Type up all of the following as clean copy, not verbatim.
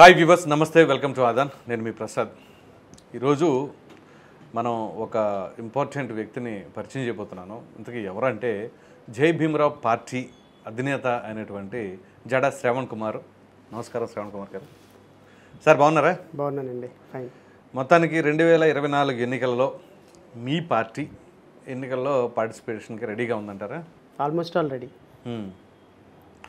Hi viewers, నమస్తే, welcome to Aadan. నేను మీ ప్రసాద్. ఈరోజు మనం ఒక ఇంపార్టెంట్ వ్యక్తిని పరిచయం చేయబోతున్నాను. ఇంతకీ ఎవరంటే జై భీమరావు పార్టీ అధినేత అయినటువంటి జడా శ్రవణ్ కుమార్. నమస్కారం శ్రవణ్ కుమార్ గారు. సార్ బాగున్నారా? బాగున్నానండి, ఫైన్. మొత్తానికి 2024 ఎన్నికల్లో మీ పార్టీ ఎన్నికల్లో పార్టిసిపేషన్కి రెడీగా ఉందంటారా? Almost all ready.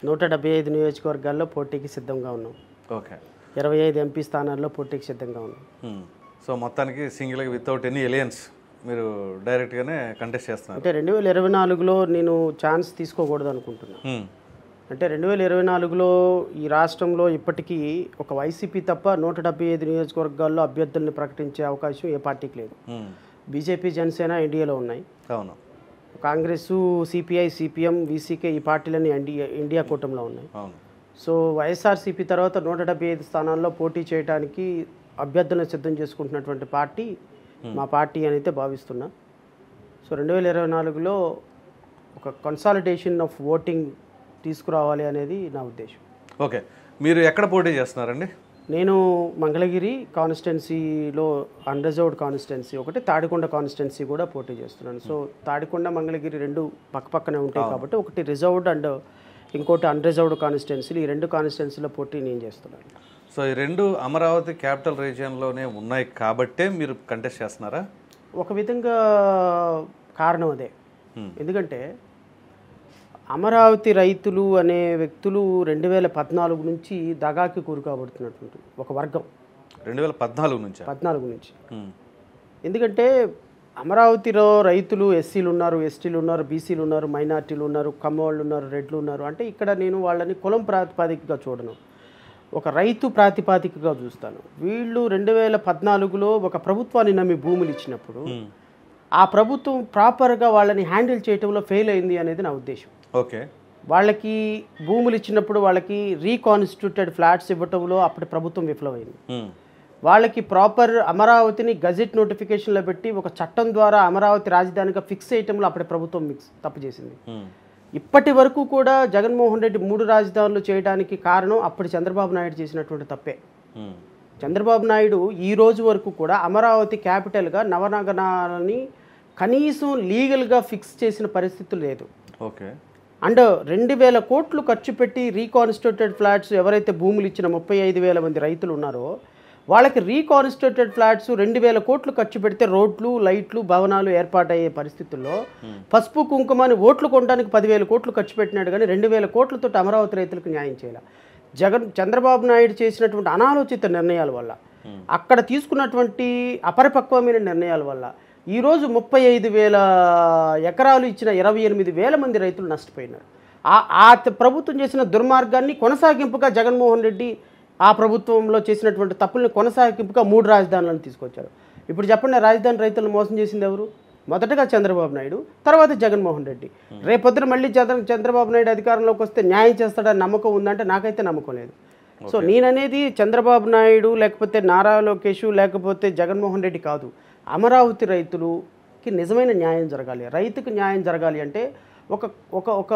175 నియోజకవర్గాల్లో పోటీకి సిద్ధంగా ఉన్నాం. ఓకే. 25 ఎంపీ స్థానాల్లో పోటీకి సిద్ధంగా ఉన్నాం. సో మొత్తానికి సింగిల్గా వితౌట్ ఎనీ ఎలియన్స్ మీరు డైరెక్ట్గానే కంటెస్ట్ చేస్తున్నారు. అంటే 2024లో నేను ఛాన్స్ తీసుకోకూడదు అనుకుంటున్నాను. అంటే 2024లో ఈ రాష్ట్రంలో ఇప్పటికీ ఒక వైసీపీ తప్ప 175 నియోజకవర్గాల్లో అభ్యర్థుల్ని ప్రకటించే అవకాశం ఏ పార్టీకి లేదు. బీజేపీ, జనసేన ఎన్డీఏలో ఉన్నాయి. అవును. కాంగ్రెస్, సిపిఐ, సిపిఎం, వీసీకే ఈ పార్టీలన్నీ ఇండియా కూటమిలో ఉన్నాయి. అవును. సో వైఎస్ఆర్సీపీ తర్వాత 175 స్థానాల్లో పోటీ చేయడానికి అభ్యర్థులను సిద్ధం చేసుకుంటున్నటువంటి పార్టీ మా పార్టీ అని అయితే భావిస్తున్నా. సో 2024లో ఒక కన్సాలిడేషన్ ఆఫ్ ఓటింగ్ తీసుకురావాలి అనేది నా ఉద్దేశం. ఓకే. మీరు ఎక్కడ పోటీ చేస్తున్నారండి? నేను మంగళగిరి కాన్స్టిట్యున్సీలో అన్రిజర్వ్డ్ కాన్స్టిట్యున్సీ ఒకటి, తాడికొండ కాన్స్టిట్యున్సీ కూడా పోటీ చేస్తున్నాను. సో తాడికొండ, మంగళగిరి రెండు పక్కపక్కనే ఉంటాయి కాబట్టి ఒకటి రిజర్వ్డ్ అండ్ ఇంకోటి అన్రిజర్వ్డ్ కాన్స్టిట్యున్సీలు, ఈ రెండు కాన్స్టిట్యున్సీల పోటీ నేను చేస్తున్నాను. సో ఈ రెండు అమరావతి క్యాపిటల్ రీజియన్లోనే ఉన్నాయి కాబట్టే మీరు కంటెస్ట్ చేస్తున్నారా? ఒక విధంగా కారణం అదే. ఎందుకంటే అమరావతి రైతులు అనే వ్యక్తులు 2014 నుంచి దగాకి కూరుకోబడుతున్నటువంటి ఒక వర్గం. 2014 నుంచి. ఎందుకంటే అమరావతిలో రైతులు ఎస్సీలు ఉన్నారు, ఎస్టీలు ఉన్నారు, బీసీలు ఉన్నారు, మైనార్టీలు ఉన్నారు, కమ్మవాళ్ళు ఉన్నారు, రెడ్లు ఉన్నారు. అంటే ఇక్కడ నేను వాళ్ళని కులం ప్రాతిపాదికగా చూడను, ఒక రైతు ప్రాతిపాదికగా చూస్తాను. వీళ్ళు 2014లో ఒక ప్రభుత్వాన్ని నమ్మి భూములు ఇచ్చినప్పుడు ఆ ప్రభుత్వం ప్రాపర్గా వాళ్ళని హ్యాండిల్ చేయడంలో ఫెయిల్ అయింది అనేది నా ఉద్దేశం. ఓకే. వాళ్ళకి భూములు ఇచ్చినప్పుడు వాళ్ళకి రీకాన్స్టిట్యూటెడ్ ఫ్లాట్స్ ఇవ్వటంలో అప్పటి ప్రభుత్వం విఫలమైంది. వాళ్ళకి ప్రాపర్ అమరావతిని గజెట్ నోటిఫికేషన్లో పెట్టి ఒక చట్టం ద్వారా అమరావతి రాజధానిగా ఫిక్స్ చేయటంలో అప్పటి ప్రభుత్వం తప్పు చేసింది. ఇప్పటి వరకు కూడా జగన్మోహన్ రెడ్డి 3 రాజధానులు చేయడానికి కారణం అప్పటి చంద్రబాబు నాయుడు చేసినటువంటి తప్పే. చంద్రబాబు నాయుడు ఈ రోజు వరకు కూడా అమరావతి క్యాపిటల్గా నవనగరాలని కనీసం లీగల్గా ఫిక్స్ చేసిన పరిస్థితి లేదు. ఓకే. అండ్ 2000 కోట్లు ఖర్చు పెట్టి రీకాన్స్టిట్యూటెడ్ ఫ్లాట్స్ ఎవరైతే భూములు ఇచ్చిన 35,000 మంది రైతులు ఉన్నారో వాళ్ళకి రీకాన్స్టిట్యూటెడ్ ఫ్లాట్స్ 2000 కోట్లు ఖర్చు పెడితే రోడ్లు, లైట్లు, భవనాలు ఏర్పాటయ్యే పరిస్థితుల్లో పసుపు కుంకుమని ఓట్లు కొనడానికి 10,000 కోట్లు ఖర్చు పెట్టినాడు కానీ 2000 కోట్లతో అమరావతి రైతులకు న్యాయం చేయాలి. చంద్రబాబు నాయుడు చేసినటువంటి అనాలోచిత నిర్ణయాల వల్ల, అక్కడ తీసుకున్నటువంటి అపరిపక్వమైన నిర్ణయాల వల్ల ఈరోజు 35,000 ఎకరాలు ఇచ్చిన 28,000 మంది రైతులు నష్టపోయినారు. ఆ ప్రభుత్వం చేసిన దుర్మార్గాన్ని కొనసాగింపుగా జగన్మోహన్ రెడ్డి ఆ ప్రభుత్వంలో చేసినటువంటి తప్పుల్ని కొనసాగింపుగా 3 రాజధానులను తీసుకొచ్చారు. ఇప్పుడు చెప్పండి, రాజధాని రైతులను మోసం చేసింది ఎవరు? మొదటగా చంద్రబాబు నాయుడు, తర్వాత జగన్మోహన్ రెడ్డి. రేపొద్దున మళ్ళీ చంద్రబాబు నాయుడు అధికారంలోకి వస్తే న్యాయం చేస్తాడని నమ్మకం ఉందంటే నాకైతే నమ్మకం లేదు. సో నేననేది చంద్రబాబు నాయుడు లేకపోతే నారా లోకేష్ లేకపోతే జగన్మోహన్ రెడ్డి కాదు, అమరావతి రైతులకి నిజమైన న్యాయం జరగాలి. రైతుకు న్యాయం జరగాలి అంటే ఒక ఒక ఒక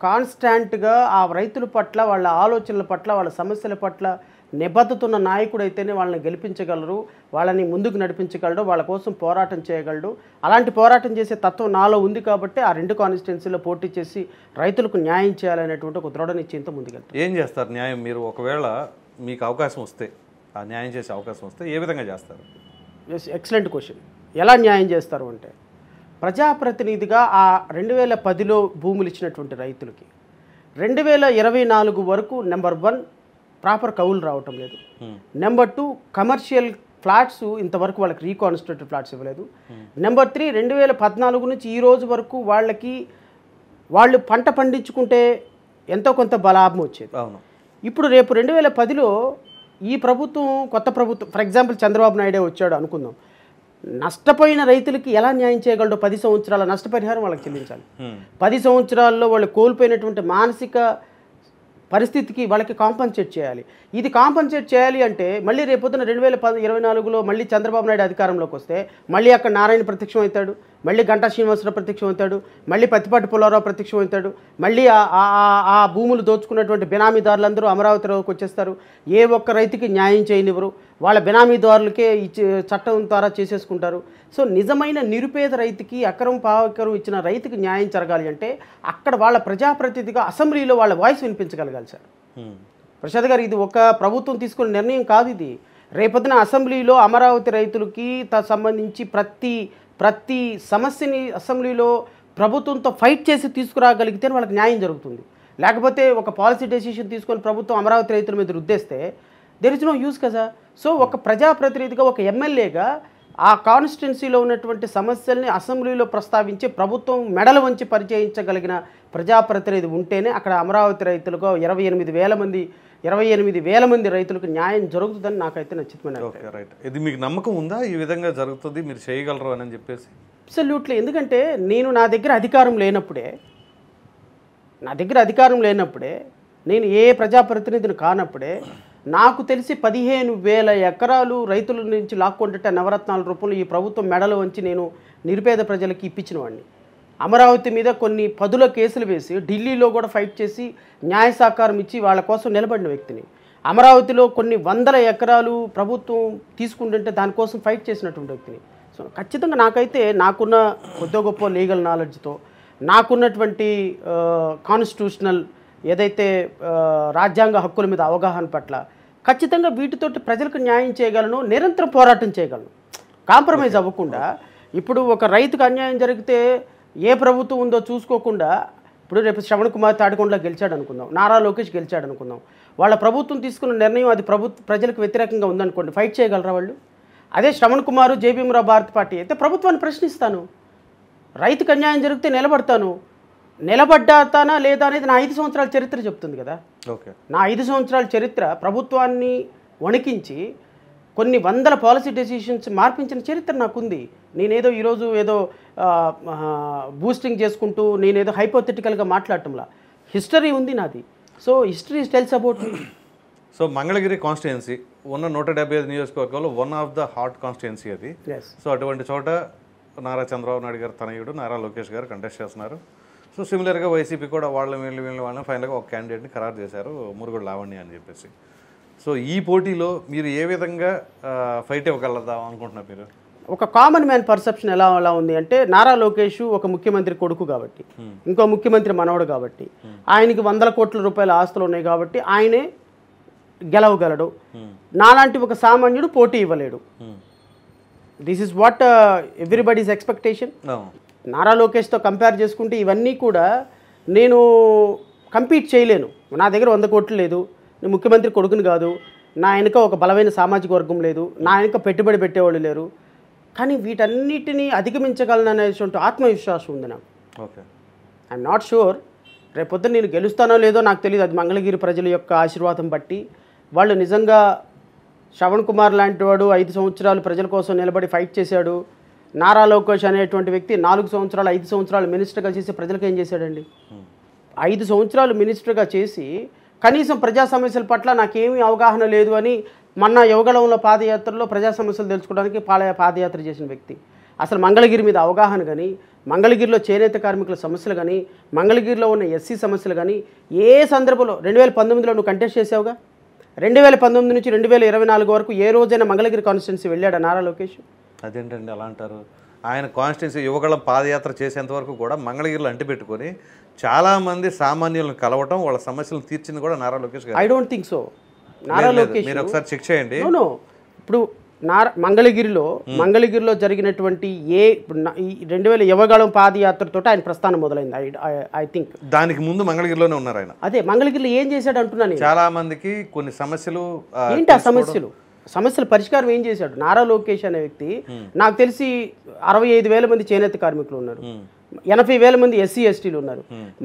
కాన్స్టాంట్గా ఆ రైతుల పట్ల, వాళ్ళ ఆలోచనల పట్ల, వాళ్ళ సమస్యల పట్ల నిబద్ధతున్న నాయకుడు అయితేనే వాళ్ళని గెలిపించగలరు, వాళ్ళని ముందుకు నడిపించగలడు, వాళ్ళ కోసం పోరాటం చేయగలడు. అలాంటి పోరాటం చేసే తత్వం నాలో ఉంది కాబట్టి ఆ 2 కాన్స్టిట్యున్సీలో పోటీ చేసి రైతులకు న్యాయం చేయాలనేటువంటి ఒక దృఢ నిశ్చయంతో ముందుకెళ్తారు. ఏం చేస్తారు న్యాయం? మీరు ఒకవేళ మీకు అవకాశం వస్తే, ఆ న్యాయం చేసే అవకాశం వస్తే ఏ విధంగా చేస్తారు? Excellent question. ఎలా న్యాయం చేస్తారు అంటే, ప్రజాప్రతినిధిగా ఆ 2010లో భూములు ఇచ్చినటువంటి రైతులకి 2024 వరకు నెంబర్ 1 ప్రాపర్ కౌలు రావటం లేదు. నెంబర్ 2 కమర్షియల్ ఫ్లాట్స్ ఇంతవరకు వాళ్ళకి రీకాన్స్టిట్యూటెడ్ ఫ్లాట్స్ ఇవ్వలేదు. నెంబర్ 3 2014 నుంచి ఈ రోజు వరకు వాళ్ళు పంట పండించుకుంటే ఎంతో కొంత లాభం వచ్చేది. ఇప్పుడు రేపు 2010లో ఈ ప్రభుత్వం, కొత్త ప్రభుత్వం, ఫర్ ఎగ్జాంపుల్ చంద్రబాబు నాయుడే వచ్చాడు అనుకుందాం, నష్టపోయిన రైతులకి ఎలా న్యాయం చేయగలడో 10 సంవత్సరాల నష్టపరిహారం వాళ్ళకి చెల్లించాలి. 10 సంవత్సరాల్లో వాళ్ళు కోల్పోయినటువంటి మానసిక పరిస్థితికి వాళ్ళకి కాంపన్సేట్ చేయాలి. ఇది కాంపన్సేట్ చేయాలి అంటే మళ్ళీ రేపొద్దున 2024లో మళ్ళీ చంద్రబాబు నాయుడు అధికారంలోకి వస్తే మళ్ళీ అక్కడ నారాయణ ప్రత్యక్షం అవుతాడు, మళ్ళీ గంటా శ్రీనివాసరావు ప్రత్యక్షం అవుతాడు, మళ్ళీ పత్తిపాటి పుల్లారావు ప్రత్యక్షం అవుతాడు, మళ్ళీ ఆ భూములు దోచుకున్నటువంటి బినామీదారులందరూ అమరావతిలోకి వచ్చేస్తారు. ఏ ఒక్క రైతుకి న్యాయం చేయనివ్వరు, వాళ్ళ బినామీదారులకే ఇచ్చి చట్టం ద్వారా చేసేసుకుంటారు. సో నిజమైన నిరుపేద రైతుకి అకరం పావకరం ఇచ్చిన రైతుకి న్యాయం జరగాలి అంటే అక్కడ వాళ్ళ ప్రజాప్రతినిధిగా అసెంబ్లీలో వాళ్ళ వాయిస్ వినిపించగలగాలి సార్. ప్రసాద్ గారు, ఇది ఒక ప్రభుత్వం తీసుకున్న నిర్ణయం కాదు. ఇది రేపొద్దున అసెంబ్లీలో అమరావతి రైతులకి సంబంధించి ప్రతి సమస్యని అసెంబ్లీలో ప్రభుత్వంతో ఫైట్ చేసి తీసుకురాగలిగితే వాళ్ళకి న్యాయం జరుగుతుంది. లేకపోతే ఒక పాలసీ డెసిషన్ తీసుకొని ప్రభుత్వం అమరావతి రైతుల మీద రుద్దేస్తే దెర్ ఇస్ నో యూస్ కదా. సో ఒక ప్రజాప్రతినిధిగా, ఒక ఎమ్మెల్యేగా ఆ కాన్స్టిట్యున్సీలో ఉన్నటువంటి సమస్యల్ని అసెంబ్లీలో ప్రస్తావించి ప్రభుత్వం మెడలు వంచి పరిచయించగలిగిన ప్రజాప్రతినిధి ఉంటేనే అక్కడ అమరావతి రైతులకు 28,000 మంది రైతులకు న్యాయం జరుగుతుందని నాకైతే ఖచ్చితమైన. రైట్, ఇది మీకు నమ్మకం ఉందా ఈ విధంగా జరుగుతుంది, మీరు చేయగలరు అని చెప్పేసి? అబ్సల్యూట్లీ. ఎందుకంటే నా దగ్గర అధికారం లేనప్పుడే నేను ఏ ప్రజాప్రతినిధిని కానప్పుడే నాకు తెలిసి 15,000 ఎకరాలు రైతుల నుంచి లాక్కుంటే నవరత్నాల రూపంలో ఈ ప్రభుత్వం మెడలు వంచి నేను నిరుపేద ప్రజలకి ఇప్పించిన వాడిని. అమరావతి మీద కొన్ని 10 కేసులు వేసి ఢిల్లీలో కూడా ఫైట్ చేసి న్యాయ సహకారం ఇచ్చి వాళ్ళ కోసం నిలబడిన వ్యక్తిని. అమరావతిలో కొన్ని 100 ఎకరాలు ప్రభుత్వం తీసుకుంటుంటే దానికోసం ఫైట్ చేసినటువంటి వ్యక్తిని. సో ఖచ్చితంగా నాకున్న కొద్ది గొప్ప లీగల్ నాలెడ్జ్తో, నాకున్నటువంటి కాన్స్టిట్యూషనల్ ఏదైతే రాజ్యాంగ హక్కుల మీద అవగాహన పట్ల ఖచ్చితంగా వీటితోటి ప్రజలకు న్యాయం చేయగలను, నిరంతరం పోరాటం చేయగలను, కాంప్రమైజ్ అవ్వకుండా. ఇప్పుడు ఒక రైతుకు అన్యాయం జరిగితే ఏ ప్రభుత్వం ఉందో చూసుకోకుండా, ఇప్పుడు రేపు శ్రవణ్ కుమార్ తాడికొండలో గెలిచాడు అనుకుందాం, నారా లోకేష్ గెలిచాడు అనుకుందాం, వాళ్ళ ప్రభుత్వం తీసుకున్న నిర్ణయం అది ప్రజలకు వ్యతిరేకంగా ఉందనుకోండి, ఫైట్ చేయగలరా వాళ్ళు? అదే శ్రవణ్ కుమార్, జే భీమరావు భారత్ పార్టీ అయితే ప్రభుత్వాన్ని ప్రశ్నిస్తాను, రైతుకు అన్యాయం జరిగితే నిలబడతాను. నిలబడ్డాతానా లేదా అనేది నా 5 సంవత్సరాల చరిత్ర చెప్తుంది కదా. ఓకే, నా 5 సంవత్సరాల చరిత్ర ప్రభుత్వాన్ని వణికించి కొన్ని 100 పాలసీ డెసిషన్స్ మార్పించిన చరిత్ర నాకుంది. నేనేదో ఈరోజు ఏదో బూస్టింగ్ చేసుకుంటూ నేనేదో హైపోథెటికల్గా మాట్లాడటంలా హిస్టరీ ఉంది నాది. So history tells about me. So Mangalagiri constituency ఉన్న 175 నియోజకవర్గాల్లో one of the hot constituency అది. సో అటువంటి చోట నారా చంద్రబాబు నాయుడు గారు తనయుడు నారా లోకేష్ గారు కంటెస్ట్ చేస్తున్నారు. సో సిమిలర్గా వైసీపీ కూడా వాళ్ళని ఫైనల్గా ఒక క్యాండిడేట్ని ఖరారు చేశారు, మురుగుడు లావణ్య అని చెప్పేసి. సో ఈ పోటీలో మీరు ఏ విధంగా ఫైట్ ఇవ్వగలదాం అనుకుంటున్నారు మీరు? ఒక కామన్ మ్యాన్ పర్సెప్షన్ ఎలా ఉంది అంటే, నారా లోకేష్ ఒక ముఖ్యమంత్రి కొడుకు కాబట్టి, ఇంకో ముఖ్యమంత్రి మనవడు కాబట్టి, ఆయనకి 100 కోట్ల రూపాయల ఆస్తులు ఉన్నాయి కాబట్టి ఆయనే గెలవగలడు, నాలాంటి ఒక సామాన్యుడు పోటీ ఇవ్వలేడు. This is what everybody's expectation. Nara లోకేష్తో కంపేర్ చేసుకుంటే ఇవన్నీ కూడా నేను కంపీట్ చేయలేను. నా దగ్గర 100 కోట్లు లేదు, నేను ముఖ్యమంత్రి కొడుకుని కాదు, నా వెనుక ఒక బలమైన సామాజిక వర్గం లేదు, నా వెనుక పెట్టుబడి పెట్టేవాళ్ళు లేరు. కానీ వీటన్నిటినీ అధిగమించగలననేటువంటి ఆత్మవిశ్వాసం ఉంది నాకు. ఓకే, ఐఎమ్ నాట్ షూర్ రేపొద్దున నేను గెలుస్తానో లేదో నాకు తెలియదు. అది మంగళగిరి ప్రజల యొక్క ఆశీర్వాదం బట్టి. వాళ్ళు నిజంగా శ్రవణ్ కుమార్ లాంటి వాడు 5 సంవత్సరాలు ప్రజల కోసం నిలబడి ఫైట్ చేశాడు. నారా లోకేష్ అనేటువంటి వ్యక్తి 4 సంవత్సరాలు 5 సంవత్సరాలు మినిస్టర్గా చేసి ప్రజలకు ఏం చేశాడండి? 5 సంవత్సరాలు మినిస్టర్గా చేసి కనీసం ప్రజా సమస్యల పట్ల నాకేమీ అవగాహన లేదు అని మొన్న యువగళంలో పాదయాత్రలో ప్రజా సమస్యలు తెలుసుకోవడానికి పాదయాత్ర చేసిన వ్యక్తి. అసలు మంగళగిరి మీద అవగాహన కానీ, మంగళగిరిలో చేనేత కార్మికుల సమస్యలు కానీ, మంగళగిరిలో ఉన్న ఎస్సీ సమస్యలు కానీ ఏ సందర్భంలో 2019లో నువ్వు కంటెస్ట్ చేసావుగా, 2019 నుంచి 2024 వరకు ఏ రోజైనా మంగళగిరి కాన్స్టిట్యున్సీ వెళ్ళాడా నారా లోకేష్? అదేంటండి అలా అంటారు? ఆయన కాన్స్టిట్యున్సీ యువగళం పాదయాత్ర చేసేంత వరకు కూడా మంగళగిరిలో అంటిపెట్టుకొని చాలామంది సామాన్యులను కలవటం, వాళ్ళ సమస్యలను తీర్చింది కూడా నారా లోకేష్ గారు. I don't think so. Nara Lokesh మీరు ఒకసారి చెక్ చేయండి. ఇప్పుడు మంగళగిరిలో జరిగినటువంటి ఈ 2000 యువగళం పాదయాత్రతో ఆయన ప్రస్థానం మొదలైంది. ఐ థింక్ దానికి ముందు మంగళగిరిలోనే ఉన్నారు ఆయన. అదే మంగళగిరిలో ఏం చేశాడు అంటున్నాను. చాలా మందికి కొన్ని సమస్యలు ఏంటి ఆ సమస్యల పరిష్కారం ఏం చేశాడు నారా లోకేష్ అనే వ్యక్తి? నాకు తెలిసి 65,000 మంది చేనేత కార్మికులు ఉన్నారు, 80,000 మంది ఎస్సీ ఎస్టీలు ఉన్నారు.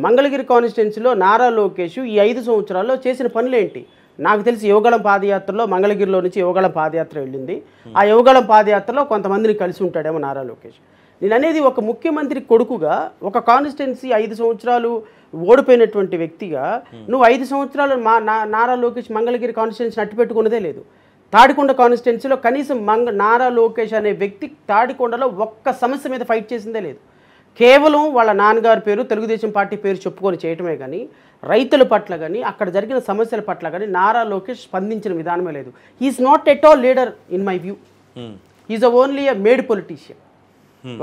మంగళగిరి కాన్స్టిట్యున్సీలో నారా లోకేష్ ఈ 5 సంవత్సరాల్లో చేసిన పనులేంటి? నాకు తెలిసి యువగళం పాదయాత్రలో మంగళగిరిలో నుంచి యువగళం పాదయాత్ర వెళ్ళింది. ఆ యువగళం పాదయాత్రలో కొంతమందిని కలిసి ఉంటాడేమో నారా లోకేష్. నేను అనేది ఒక ముఖ్యమంత్రి కొడుకుగా ఒక కాన్స్టిట్యున్సీ 5 సంవత్సరాలు ఓడిపోయినటువంటి వ్యక్తిగా నువ్వు 5 సంవత్సరాలు నారా లోకేష్ మంగళగిరి కాన్స్టిట్యున్సీని అట్టిపెట్టుకున్నదే లేదు. తాడికొండ కాన్స్టిట్యున్సీలో కనీసం నారా లోకేష్ అనే వ్యక్తి తాడికొండలో ఒక్క సమస్య మీద ఫైట్ చేసిందే లేదు. కేవలం వాళ్ళ నాన్నగారి పేరు తెలుగుదేశం పార్టీ పేరు చెప్పుకొని చేయటమే కానీ రైతుల పట్ల కానీ అక్కడ జరిగిన సమస్యల పట్ల కానీ నారా లోకేష్ స్పందించిన విధానమే లేదు. He's not at all leader in my view. He's only a made politician.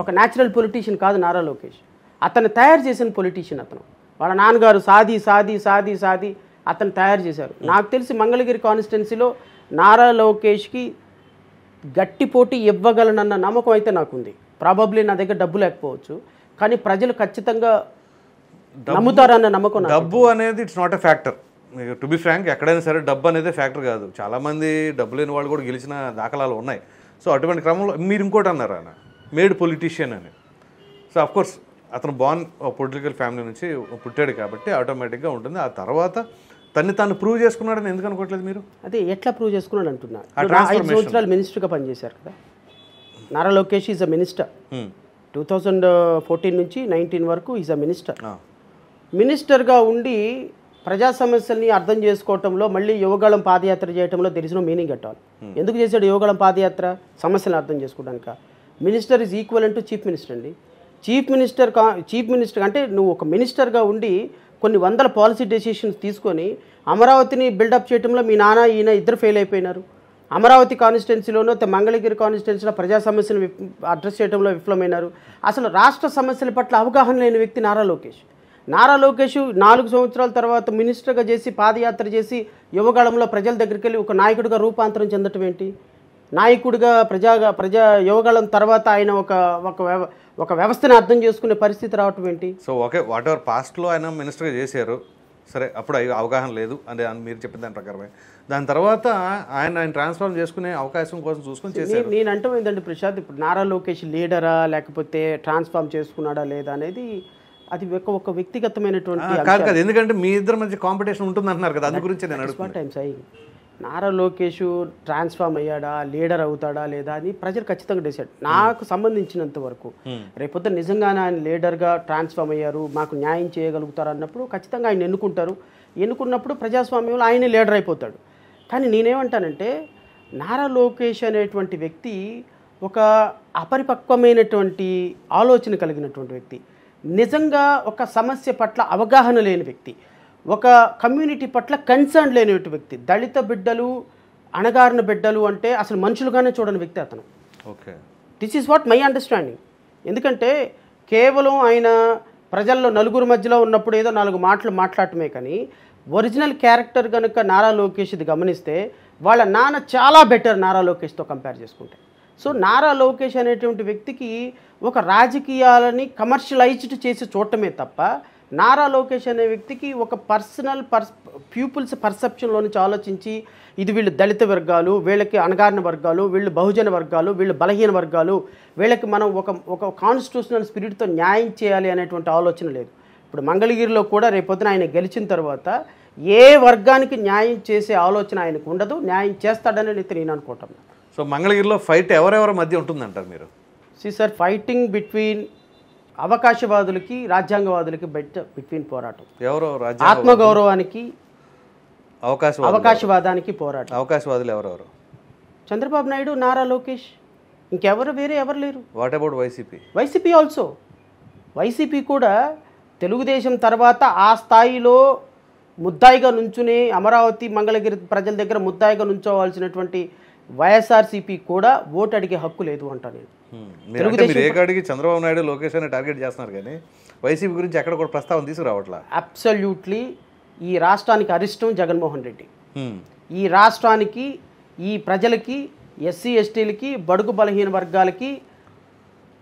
ఒక న్యాచురల్ పొలిటీషియన్ కాదు నారా లోకేష్. అతను తయారు చేసిన పొలిటీషియన్ అతను. వాళ్ళ నాన్నగారు సాది సాది సాది సాది అతను తయారు చేశారు. నాకు తెలిసి మంగళగిరి కాన్స్టిట్యున్సీలో నారా లోకేష్కి గట్టి పోటీ ఇవ్వగలనన్న నమ్మకం అయితే నాకుంది. ప్రాబబ్లీ నా దగ్గర డబ్బు లేకపోవచ్చు, కానీ ప్రజలు ఖచ్చితంగా నమ్ముతారన్న నమ్మకం. డబ్బు అనేది it's not a factor. To be frank, ఎక్కడైనా సరే డబ్బు అనేది ఫ్యాక్టర్ కాదు. చాలామంది డబ్బు లేని వాళ్ళు కూడా గెలిచిన దాఖలాలు ఉన్నాయి. సో అటువంటి క్రమంలో మీరు ఇంకోటి అన్నారు, ఆయన మేడ్ పొలిటీషియన్ అని. సో అఫ్కోర్స్ అతను బాన్ పొలిటికల్ ఫ్యామిలీ నుంచి పుట్టాడు కాబట్టి ఆటోమేటిక్గా ఉంటుంది. ఆ తర్వాత తన్ని తాను ప్రూవ్ చేసుకున్నాడని ఎందుకు అనుకోవట్లేదు మీరు? అదే ఎట్లా ప్రూవ్ చేసుకున్నాడు అంటున్నా. 5 సంవత్సరాలు మినిస్టర్గా పనిచేశారు కదా Nara Lokesh. Is a minister 2014 నుంచి 19 వరకు ఈజ్ అ మినిస్టర్. మినిస్టర్గా ఉండి ప్రజా సమస్యల్ని అర్థం చేసుకోవటంలో మళ్ళీ యువగళం పాదయాత్ర చేయడంలో తెలిసిన మీనింగ్ అట్ ఆల్. ఎందుకు చేశాడు యువగళం పాదయాత్ర? సమస్యలను అర్థం చేసుకోవడానిక. Minister is equal to chief minister అండి. చీఫ్ మినిస్టర్ అంటే నువ్వు ఒక మినిస్టర్గా ఉండి కొన్ని వందల పాలసీ డెసిషన్స్ తీసుకొని అమరావతిని బిల్డప్ చేయడంలో మీ నాన్న ఈయన ఇద్దరు ఫెయిల్ అయిపోయినారు. అమరావతి కాన్స్టిట్యున్సీలోనూ మంగళగిరి కాన్స్టిట్యున్సీలో ప్రజా సమస్యలు అడ్రస్ చేయడంలో విఫలమైనారు. అసలు రాష్ట్ర సమస్యల పట్ల అవగాహన లేని వ్యక్తి నారా లోకేష్. నారా లోకేష్ 4 సంవత్సరాల తర్వాత మినిస్టర్గా చేసి పాదయాత్ర చేసి యువగళంలో ప్రజల దగ్గరికి వెళ్ళి ఒక నాయకుడిగా రూపాంతరం చెందటం ఏంటి? నాయకుడిగా ప్రజా యువగళం తర్వాత ఆయన ఒక వ్యవస్థను అర్థం చేసుకునే పరిస్థితి రావటం ఏంటి? సో ఓకే, వాట్ ఎవర్ పాస్ట్లో ఆయన మినిస్టర్గా చేశారు, సరే అప్పుడు అవగాహన లేదు అని మీరు చెప్పిన దాని ప్రకారమే. దాని తర్వాత ఆయన ట్రాన్స్ఫార్మ్ చేసుకునే అవకాశం కోసం చూసుకొని చేశారు. నేను అంటాం ఏంటంటే ప్రశాంత్, ఇప్పుడు నారా లోకేష్ లీడరా లేకపోతే ట్రాన్స్ఫార్మ్ చేసుకున్నాడా లేదా అనేది అది ఒక వ్యక్తిగతమైనటువంటి కాదు. ఎందుకంటే మీ ఇద్దరి మధ్య కాంపిటీషన్ ఉంటుంది అంటున్నారు కదా, అందు గురించి నేను అడుగుతున్నాను. నారా లోకేష్ ట్రాన్స్ఫార్మ్ అయ్యాడా, లీడర్ అవుతాడా లేదా అని ప్రజలు ఖచ్చితంగా డిసైడ్. నాకు సంబంధించినంత వరకు రేపొద్దు నిజంగానే ఆయన లీడర్గా ట్రాన్స్ఫార్మ్ అయ్యారు, మాకు న్యాయం చేయగలుగుతారు అన్నప్పుడు ఖచ్చితంగా ఆయన ఎన్నుకుంటారు. ఎన్నుకున్నప్పుడు ప్రజాస్వామ్యంలో ఆయనే లీడర్ అయిపోతాడు. కానీ నేనేమంటానంటే నారా లోకేష్ అనేటువంటి వ్యక్తి ఒక అపరిపక్వమైనటువంటి ఆలోచన కలిగినటువంటి వ్యక్తి, నిజంగా ఒక సమస్య పట్ల అవగాహన లేని వ్యక్తి, ఒక కమ్యూనిటీ పట్ల కన్సర్న్ లేని వ్యక్తి. దళిత బిడ్డలు, అణగారిన బిడ్డలు అంటే అసలు మనుషులుగానే చూడని వ్యక్తి అతను. Okay, this is what my understanding. ఎందుకంటే కేవలం ఆయన ప్రజల్లో నలుగురు మధ్యలో ఉన్నప్పుడు ఏదో 4 మాటలు మాట్లాడటమే కానీ ఒరిజినల్ క్యారెక్టర్ కనుక నారా లోకేష్ ఇది గమనిస్తే వాళ్ళ నాన్న చాలా బెటర్ నారా లోకేష్తో కంపేర్ చేసుకుంటే. సో నారా లోకేష్ అనేటువంటి వ్యక్తికి ఒక రాజకీయాలని కమర్షియలైజ్డ్ చేసి చూడటమే తప్ప నారా లోకేష్ అనే వ్యక్తికి ఒక పీపుల్స్ పర్సెప్షన్లో నుంచి ఆలోచించి ఇది వీళ్ళు దళిత వర్గాలు, వీళ్ళకి అణగారిన వర్గాలు, వీళ్ళు బహుజన వర్గాలు, వీళ్ళు బలహీన వర్గాలు, వీళ్ళకి మనం ఒక కాన్స్టిట్యూషనల్ స్పిరిట్తో న్యాయం చేయాలి అనేటువంటి ఆలోచన లేదు. ఇప్పుడు మంగళగిరిలో కూడా రేపొద్దున ఆయన గెలిచిన తర్వాత ఏ వర్గానికి న్యాయం చేసే ఆలోచన ఆయనకు ఉండదు, న్యాయం చేస్తాడని నేను అనుకుంటాను. సో మంగళగిరిలో ఫైట్ ఎవరెవరి మధ్య ఉంటుందంటారు మీరు? సార్, ఫైటింగ్ బిట్వీన్ అవకాశవాదులకి రాజ్యాంగవాదులకి బిట్వీన్ పోరాటం. ఎవరో ఆత్మగౌరవానికి అవకాశవాదానికి పోరాటం. అవకాశవాదులు ఎవరెవరు? చంద్రబాబు నాయుడు, నారా లోకేష్, ఇంకెవరు వేరే ఎవరు లేరు. What about YCP? YCP also. YCP కూడా తెలుగుదేశం తర్వాత ఆ స్థాయిలో ముద్దాయిగా నుంచుని అమరావతి మంగళగిరి ప్రజల దగ్గర ముద్దాయిగా నుంచోవాల్సినటువంటి వైఎస్ఆర్సీపీ కూడా ఓటు అడిగే హక్కు లేదు అంటా నేను. ఏకాడికి చంద్రబాబు నాయుడు లోకేష్ అని టార్గెట్ చేస్తున్నారు కానీ వైసీపీ గురించి ఎక్కడ కూడా ప్రస్తావన తీసుకురావట్లా. అబ్సల్యూట్లీ ఈ రాష్ట్రానికి అరిష్టం జగన్మోహన్ రెడ్డి. ఈ రాష్ట్రానికి, ఈ ప్రజలకి, ఎస్సీ ఎస్టీలకి, బడుగు బలహీన వర్గాలకి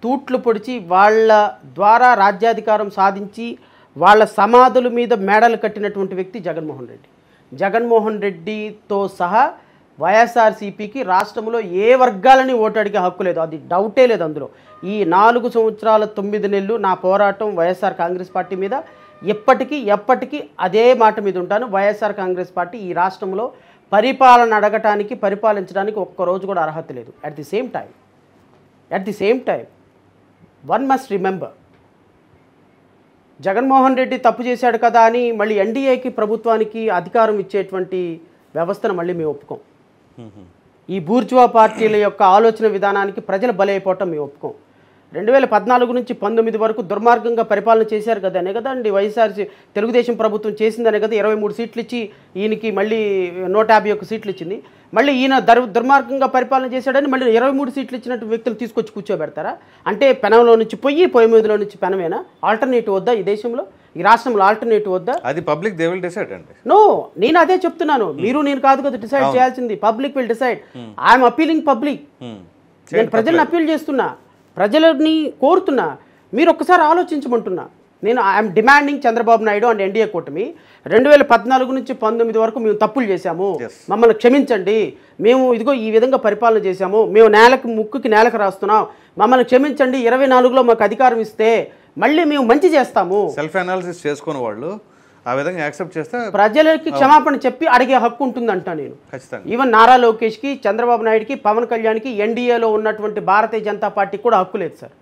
తూట్లు పొడిచి వాళ్ళ ద్వారా రాజ్యాధికారం సాధించి వాళ్ళ సమాధుల మీద మేడలు కట్టినటువంటి వ్యక్తి జగన్మోహన్ రెడ్డి. జగన్మోహన్ రెడ్డితో సహా వైఎస్ఆర్సీపీకి రాష్ట్రంలో ఏ వర్గాలని ఓటు అడిగే హక్కు లేదు, అది డౌటే లేదు అందులో. ఈ 4 సంవత్సరాల 9 నెలలు నా పోరాటం వైఎస్ఆర్ కాంగ్రెస్ పార్టీ మీద ఎప్పటికీ అదే మాట మీద ఉంటాను. వైఎస్ఆర్ కాంగ్రెస్ పార్టీ ఈ రాష్ట్రంలో పరిపాలించడానికి ఒక్కరోజు కూడా అర్హత లేదు. At the same time one must remember, Jaganmohan Reddy తప్పు చేశాడు కదా అని మళ్ళీ ఎన్డీఏకి ప్రభుత్వానికి అధికారం ఇచ్చేటువంటి వ్యవస్థను మళ్ళీ మేము ఒప్పుకోం. ఈ బూర్జువా పార్టీల యొక్క ఆలోచన విధానానికి ప్రజలు బలైపోవటం మేము ఒప్పుకోం. 2014 నుంచి 19 వరకు దుర్మార్గంగా పరిపాలన చేశారు కదా అనే కదా అండి వైఎస్ఆర్సీ తెలుగుదేశం ప్రభుత్వం చేసిందనే కదా 23 సీట్లు ఇచ్చి ఈయనకి మళ్ళీ 151 సీట్లు ఇచ్చింది. మళ్ళీ ఈయన దుర్మార్గంగా పరిపాలన చేశాడని మళ్ళీ 23 సీట్లు ఇచ్చినట్టు వ్యక్తులు తీసుకొచ్చి కూర్చోబెడతారా? అంటే పెనంలో నుంచి పొయ్యి మీదలో నుంచి పెనమేనా? ఆల్టర్నేటివ్ వద్దా ఈ దేశంలో, ఈ రాష్ట్రంలో ఆల్టర్నేటివ్ వద్దా? అది పబ్లిక్ దే విల్ డిసైడ్ అండి. నో, నేను అదే చెప్తున్నాను. మీరు నేను కాదు కదా డిసైడ్ చేయాల్సింది, public will decide. I'm appealing public. నేను ప్రజలను అపీల్ చేస్తున్నా, ప్రజలని కోరుతున్నా, మీరు ఒక్కసారి ఆలోచించమంటున్నా. నేను I'm demanding Chandrababu Naidu and NDA కూటమి 2014 నుంచి 19 వరకు మేము తప్పులు చేశాము, మమ్మల్ని క్షమించండి, మేము ఇదిగో ఈ విధంగా పరిపాలన చేశాము, మేము ముక్కుకి నేలకు రాస్తున్నాం, మమ్మల్ని క్షమించండి, 24లో మాకు అధికారం ఇస్తే మళ్ళీ మేము మంచి చేస్తాము. సెల్ఫ్ అనాలిసిస్ చేసుకునే వాళ్ళు ఆ విధంగా యాక్సెప్ట్ చేస్తే ప్రజలకి క్షమాపణ చెప్పి అడిగే హక్కు ఉంటుందంట. నేను ఈవెన్ నారా లోకేష్కి, చంద్రబాబు నాయుడుకి, పవన్ కళ్యాణ్కి, ఎన్డీఏలో ఉన్నటువంటి భారతీయ జనతా పార్టీకి కూడా హక్కు లేదు సార్.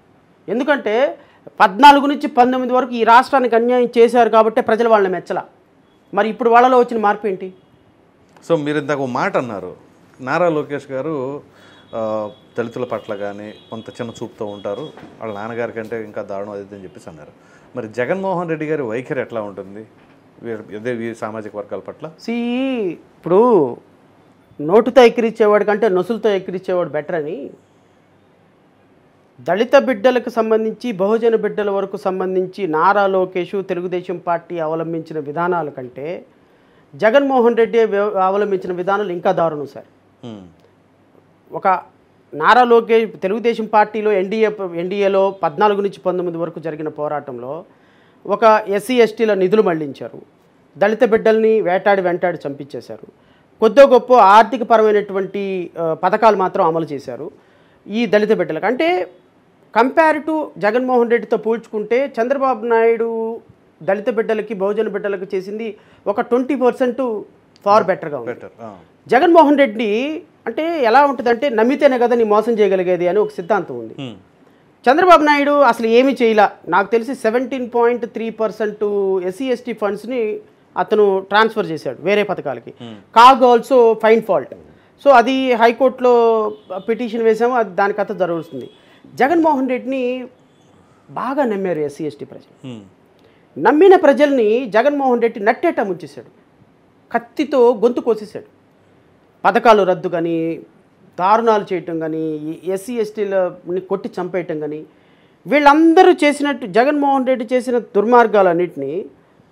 ఎందుకంటే 14 నుంచి 19 వరకు ఈ రాష్ట్రానికి అన్యాయం చేశారు కాబట్టి ప్రజలు వాళ్ళని మెచ్చలా. మరి ఇప్పుడు వాళ్ళలో వచ్చిన మార్పు ఏంటి? సో మీరు ఇందాక ఒక మాట అన్నారు, నారా లోకేష్ గారు దళితుల పట్ల కానీ కొంత చిన్న చూపుతూ ఉంటారు, వాళ్ళ నాన్నగారి కంటే ఇంకా దారుణం అది అని చెప్పేసి అన్నారు. మరి జగన్మోహన్ రెడ్డి గారి వైఖరి ఎట్లా ఉంటుంది అదే ఈ సామాజిక వర్గాల పట్ల? ఇప్పుడు నోటుతో ఎక్కిరిచ్చేవాడు కంటే నొసులతో ఎక్కిరిచ్చేవాడు బెటర్ అని, దళిత బిడ్డలకు సంబంధించి బహుజన బిడ్డల వరకు సంబంధించి నారా లోకేష్ తెలుగుదేశం పార్టీ అవలంబించిన విధానాల కంటే జగన్మోహన్ రెడ్డి అవలంబించిన విధానాలు ఇంకా దారుణం సార్. ఒక నారా లోకేష్ తెలుగుదేశం పార్టీలో ఎన్డీఏలో 14 నుంచి 19 వరకు జరిగిన పోరాటంలో ఒక ఎస్సీ ఎస్టీల నిధులు మళ్లించారు, దళిత బిడ్డల్ని వెంటాడి చంపించేశారు, కొద్దో గొప్ప ఆర్థికపరమైనటువంటి పథకాలు మాత్రం అమలు చేశారు ఈ దళిత బిడ్డలకు. అంటే కంపేర్ టు జగన్మోహన్ రెడ్డితో పోల్చుకుంటే చంద్రబాబు నాయుడు దళిత బిడ్డలకి బహుజన బిడ్డలకు చేసింది ఒక 20% ఫార్ బెటర్గా ఉంది. జగన్మోహన్ రెడ్డి అంటే ఎలా ఉంటుందంటే నమ్మితేనే కదా నీ మోసం చేయగలిగేది అని ఒక సిద్ధాంతం ఉంది. చంద్రబాబు నాయుడు అసలు ఏమీ చేయలా, నాకు తెలిసి 17.3% ఎస్సీ ఎస్టీ ఫండ్స్ని అతను ట్రాన్స్ఫర్ చేశాడు వేరే పథకాలకి. CAG also fine fault. So అది హైకోర్టులో పిటిషన్ వేసాము, అది దాని కథ జరుగుతుంది. జగన్మోహన్ రెడ్డిని బాగా నమ్మారు ఎస్సీ ఎస్టీ ప్రజలు. నమ్మిన ప్రజల్ని జగన్మోహన్ రెడ్డి నట్టేట ముంచేశాడు, కత్తితో గొంతు కోసేశాడు. పథకాలు రద్దు కానీ, దారుణాలు చేయటం కానీ, ఎస్సీ ఎస్టీలని కొట్టి చంపేయటం కానీ, వీళ్ళందరూ చేసినట్టు జగన్మోహన్ రెడ్డి చేసిన దుర్మార్గాలన్నింటినీ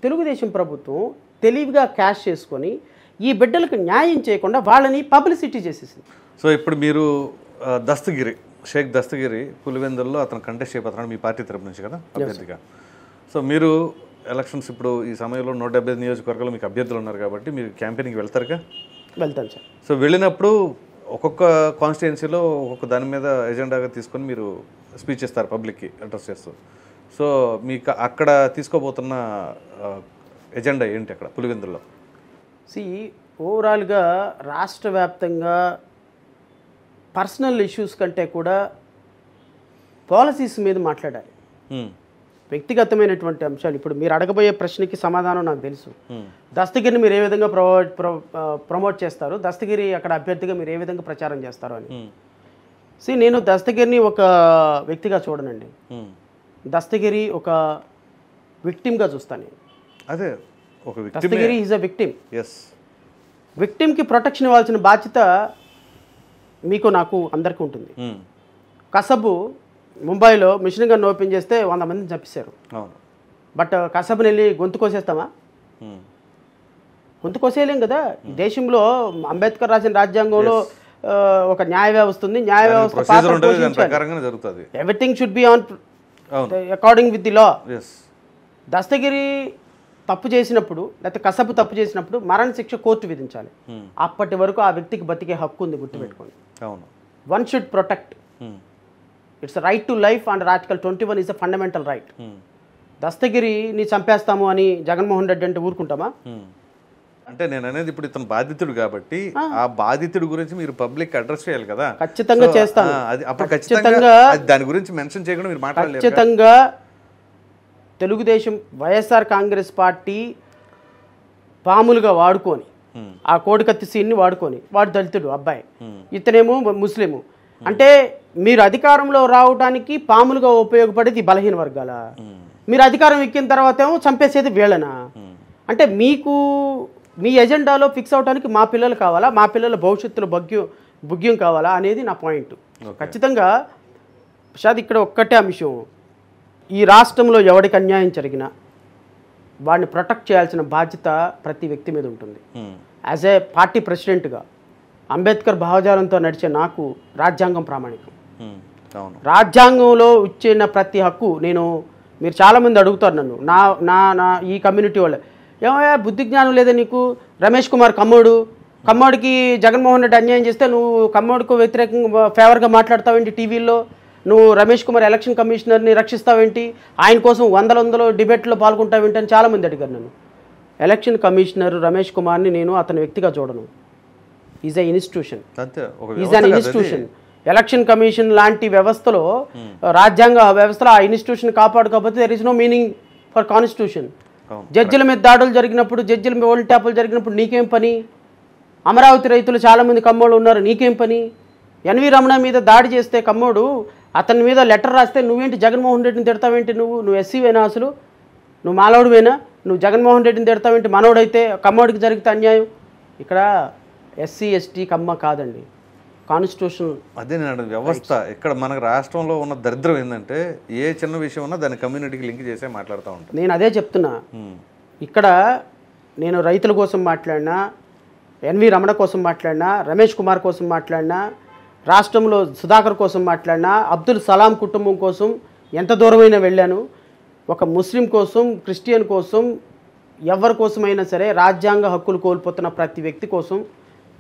తెలుగుదేశం ప్రభుత్వం తెలివిగా క్యాష్ చేసుకొని ఈ బిడ్డలకు న్యాయం చేయకుండా వాళ్ళని పబ్లిసిటీ చేసేసింది. సో ఇప్పుడు మీరు షేక్ దస్తగిరి పులివెందుల్లో అతను కంటెస్ట్ చేయబోతున్నాడు మీ పార్టీ తరపు నుంచి కదా అభ్యర్థిగా. సో మీరు ఎలక్షన్స్ ఇప్పుడు ఈ సమయంలో 175 నియోజకవర్గాలు మీకు అభ్యర్థులు ఉన్నారు కాబట్టి మీరు క్యాంపెయినింగ్కి వెళ్తారుగా? వెళ్తాను సార్. సో వెళ్ళినప్పుడు ఒక్కొక్క కాన్స్టిట్యున్సీలో ఒక్కొక్క దాని మీద ఎజెండాగా తీసుకొని మీరు స్పీచ్ ఇస్తారు, పబ్లిక్కి అడ్రస్ చేస్తూ. సో మీకు అక్కడ తీసుకోబోతున్న ఎజెండా ఏంటి అక్కడ పులివెందుల్లో? ఓవరాల్గా రాష్ట్ర వ్యాప్తంగా పర్సనల్ ఇష్యూస్ కంటే కూడా పాలసీస్ మీద మాట్లాడాలి, వ్యక్తిగతమైనటువంటి అంశాలు. ఇప్పుడు మీరు అడగబోయే ప్రశ్నకి సమాధానం నాకు తెలుసు. దస్తగిరిని మీరు ఏ విధంగా ప్రమోట్ చేస్తారు, దస్తగిరి అక్కడ అభ్యర్థిగా మీరు ఏ విధంగా ప్రచారం చేస్తారు అని. నేను దస్తగిరిని ఒక వ్యక్తిగా చూడనండి, దస్తగిరి ఒక విక్టిమ్గా చూస్తాను. అదే దస్తగిరి ఈజ్ అ విక్టిమ్. విక్టిమ్కి ప్రొటెక్షన్ ఇవ్వాల్సిన బాధ్యత మీకు నాకు అందరికీ ఉంటుంది. కసబు ముంబైలో మిషన్ గన్ ఓపెన్ చేస్తే 100 మందిని చంపేశారు. బట్ కసబుని వెళ్ళి గొంతు కోసేస్తామా? గొంతు కోసేయలేం కదా. ఈ దేశంలో అంబేద్కర్ రాసిన రాజ్యాంగంలో ఒక న్యాయ వ్యవస్థ ఉంది, న్యాయ వ్యవస్థ everything should be on according with the law. Dastagiri తప్పు చేసినప్పుడు లేకపోతే కసబు తప్పు చేసినప్పుడు మరణ శిక్ష కోర్టు విధించాలి. అప్పటి వరకు ఆ వ్యక్తికి బతికే హక్కు ఉంది, గుర్తుపెట్టుకోండి. One should protect, it's right to life and article 21 is a fundamental right. దస్తగిరిని చంపేస్తాము అని జగన్మోహన్ రెడ్డి అంటే ఊరుకుంటామా? అంటే నేను అనేది ఇప్పుడు ఇతను బాధితుడు కాబట్టి ఆ బాధితుడి గురించి మీరు పబ్లిక్ అడ్రస్ చేయాలి కదా. ఖచ్చితంగా చేస్తాను. అది అప్పుడు ఖచ్చితంగా దాని గురించి మెన్షన్ చేయకుండా మీరు మాట్లాడలేరు. ఖచ్చితంగా తెలుగుదేశం వైఎస్ఆర్ కాంగ్రెస్ పార్టీ పాములుగా వాడుకొని ఆ కోడికత్తి సీన్ని వాడుకొని, వాడు దళితుడు అబ్బాయి, ఇతనేమో ముస్లిము. అంటే మీరు అధికారంలో రావడానికి పాములుగా ఉపయోగపడేది బలహీన వర్గాల, మీరు అధికారం ఎక్కిన తర్వాత ఏమో చంపేసేది వీళ్ళనా? అంటే మీకు మీ ఎజెండాలో ఫిక్స్ అవడానికి మా పిల్లలు కావాలా, మా పిల్లల భవిష్యత్తులో భుగ్యం కావాలా అనేది నా పాయింట్. ఖచ్చితంగా ప్రసాద్ ఇక్కడ ఒక్కటే అంశం, ఈ రాష్ట్రంలో ఎవరికి అన్యాయం జరిగినా వాడిని ప్రొటెక్ట్ చేయాల్సిన బాధ్యత ప్రతి వ్యక్తి మీద ఉంటుంది. యాజ్ ఏ పార్టీ ప్రెసిడెంట్గా అంబేద్కర్ భావజాలంతో నడిచే నాకు రాజ్యాంగం ప్రామాణికం. రాజ్యాంగంలో ఇచ్చిన ప్రతి హక్కు మీరు చాలామంది అడుగుతారు నన్ను, నా నా నా ఈ కమ్యూనిటీ వాళ్ళే, ఏమయ్యా బుద్ధి జ్ఞానం లేదా నీకు? రమేష్ కుమార్ కమ్మోడికి జగన్మోహన్ రెడ్డి అన్యాయం చేస్తే నువ్వు కమ్మోడికి వ్యతిరేకంగా ఫేవర్గా మాట్లాడతావేంటి టీవీల్లో? నువ్వు రమేష్ కుమార్ ఎలక్షన్ కమిషనర్ని రక్షిస్తావేంటి? ఆయన కోసం వందల డిబేట్లో పాల్గొంటావేంటి అని చాలామంది అడిగారు నన్ను. ఎలక్షన్ కమిషనర్ రమేష్ కుమార్ని నేను అతని వ్యక్తిగా చూడను. Is a institution, is an institution. Election commission లాంటి వ్యవస్థలో, రాజ్యాంగ వ్యవస్థలో ఆ ఇన్స్టిట్యూషన్ కాపాడుకోకపోతే there is no meaning for constitution. జడ్జిల మీద దాడులు జరిగినప్పుడు, జడ్జిల మీద ఓల్డ్ ట్యాపులు జరిగినప్పుడు నీకేం పని? అమరావతి రైతులు చాలామంది కమ్మోళ్ళు ఉన్నారు, నీకేం పని? ఎన్వి రమణ మీద దాడి చేస్తే కమ్మోడు అతని మీద లెటర్ రాస్తే నువ్వేంటి జగన్మోహన్ రెడ్డిని తిడతావేంటి? నువ్వు ఎస్సీవేనా? అసలు నువ్వు మాలవుడివేనా? నువ్వు జగన్మోహన్ రెడ్డిని తిడతావేంటి? మనోడైతే కమ్మోడికి జరిగితే అన్యాయం. ఇక్కడ ఎస్సీ ఎస్టీ కమ్మ కాదండి, కాన్స్టిట్యూషన్. అదే నేను వ్యవస్థ ఇక్కడ మనకు రాష్ట్రంలో ఉన్న దరిద్రం ఏంటంటే ఏ చిన్న విషయం ఉన్నా దాని కమ్యూనిటీకి లింక్ చేసే మాట్లాడుతూ ఉంటాను. నేను అదే చెప్తున్నా. ఇక్కడ నేను రైతుల కోసం మాట్లాడినా, ఎన్వి రమణ కోసం మాట్లాడినా, రమేష్ కుమార్ కోసం మాట్లాడినా, రాష్ట్రంలో సుధాకర్ కోసం మాట్లాడినా, అబ్దుల్ సలాం కుటుంబం కోసం ఎంత దూరమైనా వెళ్ళాను. ఒక ముస్లిం కోసం, క్రిస్టియన్ కోసం, ఎవరి కోసమైనా సరే రాజ్యాంగ హక్కులు కోల్పోతున్న ప్రతి వ్యక్తి కోసం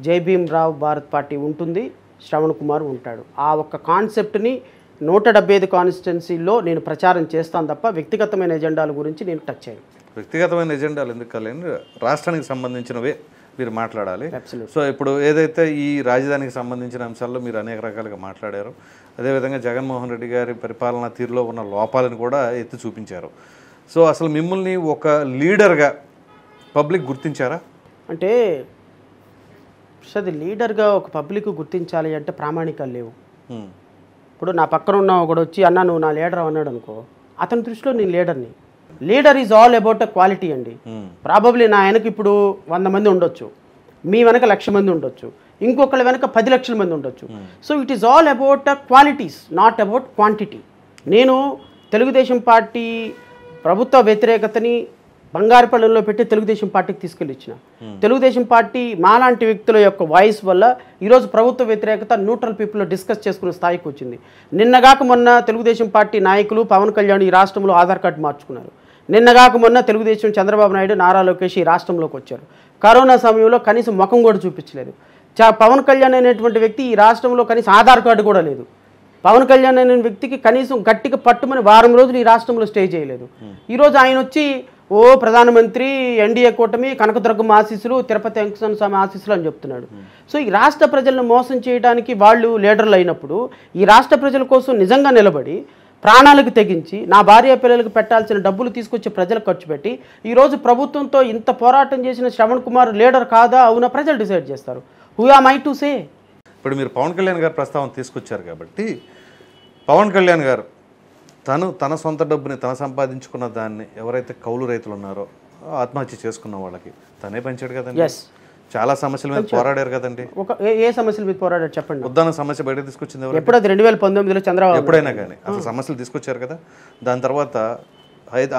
జై భీమ్ రావ్ భారత్ పార్టీ ఉంటుంది, శ్రవణ్ కుమార్ ఉంటాడు. ఆ ఒక్క కాన్సెప్ట్ని 175 కాన్స్టిట్యున్సీలో నేను ప్రచారం చేస్తాను తప్ప వ్యక్తిగతమైన ఎజెండాల గురించి నేను టచ్ చేయను. వ్యక్తిగతమైన ఎజెండాలు ఎందుకు కాలేదు, రాష్ట్రానికి సంబంధించినవే మీరు మాట్లాడాలి. సో ఇప్పుడు ఏదైతే ఈ రాజధానికి సంబంధించిన అంశాల్లో మీరు అనేక రకాలుగా మాట్లాడారు, అదేవిధంగా జగన్మోహన్ రెడ్డి గారి పరిపాలనా తీరులో ఉన్న లోపాలను కూడా ఎత్తి చూపించారు. సో అసలు మిమ్మల్ని ఒక లీడర్గా పబ్లిక్ గుర్తించారా? అంటే అది లీడర్గా ఒక పబ్లిక్ గుర్తించాలి అంటే ప్రామాణికాలు లేవు. ఇప్పుడు నా పక్కన ఉన్న ఒకడు వచ్చి అన్న నువ్వు నా లీడర్ అన్నాడు అనుకో, అతని దృష్టిలో నేను లీడర్ని. Leader is all about a quality అండి. ప్రాబబ్లీ నా వెనక ఇప్పుడు 100 మంది ఉండొచ్చు, మీ వెనక 1,00,000 మంది ఉండొచ్చు, ఇంకొకళ్ళ వెనక 10 లక్షల మంది ఉండొచ్చు. So it is all about a qualities, not about quantity. నేను తెలుగుదేశం పార్టీ ప్రభుత్వ వ్యతిరేకతని బంగారుపల్లిలో పెట్టి తెలుగుదేశం పార్టీకి తీసుకెళ్ళిచ్చిన. తెలుగుదేశం పార్టీ మాలాంటి వ్యక్తుల యొక్క వాయిస్ వల్ల ఈరోజు ప్రభుత్వ వ్యతిరేకత న్యూట్రల్ పీపుల్లో డిస్కస్ చేసుకునే స్థాయికి వచ్చింది. నిన్నగాక మొన్న తెలుగుదేశం పార్టీ నాయకులు పవన్ కళ్యాణ్ ఈ రాష్ట్రంలో ఆధార్ కార్డు మార్చుకున్నారు. నిన్నగాక మొన్న తెలుగుదేశం చంద్రబాబు నాయుడు, నారా లోకేష్ ఈ రాష్ట్రంలోకి వచ్చారు. కరోనా సమయంలో కనీసం ముఖం కూడా చూపించలేదు. పవన్ కళ్యాణ్ అనేటువంటి వ్యక్తి ఈ రాష్ట్రంలో కనీసం ఆధార్ కార్డు కూడా లేదు. పవన్ కళ్యాణ్ అనే వ్యక్తికి కనీసం గట్టిగా పట్టుమని వారం రోజులు ఈ రాష్ట్రంలో స్టే చేయలేదు. ఈరోజు ఆయన వచ్చి ప్రధానమంత్రి, ఎన్డీఏ కూటమి, కనకదుర్గమ్మ ఆశీస్సులు, తిరుపతి వెంకటేశ్వర స్వామి ఆశీస్సులు అని చెప్తున్నాడు. సో ఈ రాష్ట్ర ప్రజలను మోసం చేయడానికి వాళ్ళు లీడర్లు అయినప్పుడు ఈ రాష్ట్ర ప్రజల కోసం నిజంగా నిలబడి ప్రాణాలకు తెగించి నా భార్య పిల్లలకు పెట్టాల్సిన డబ్బులు తీసుకొచ్చి ప్రజలకు ఖర్చు పెట్టి ఈరోజు ప్రభుత్వంతో ఇంత పోరాటం చేసిన శ్రవణ్ కుమార్ లీడర్ కాదా అవునా ప్రజలు డిసైడ్ చేస్తారు. Who am I to say? ఇప్పుడు మీరు పవన్ కళ్యాణ్ గారు ప్రస్తావన తీసుకొచ్చారు కాబట్టి పవన్ కళ్యాణ్ గారు తన సొంత డబ్బుని తను సంపాదించుకున్న దాన్ని ఎవరైతే కౌలు రైతులు ఉన్నారో ఆత్మహత్య చేసుకున్న వాళ్ళకి తనే పెంచాడు కదండి. చాలా సమస్యల మీద పోరాడారు కదండి. ఏ సమస్యల మీద పోరాడారు చెప్పండి. ఉద్దాన సమస్య బయట తీసుకొచ్చింది ఎప్పుడు? 2019లో చంద్రబాబు ఎప్పుడైనా కానీ అసలు సమస్యలు తీసుకొచ్చారు కదా. దాని తర్వాత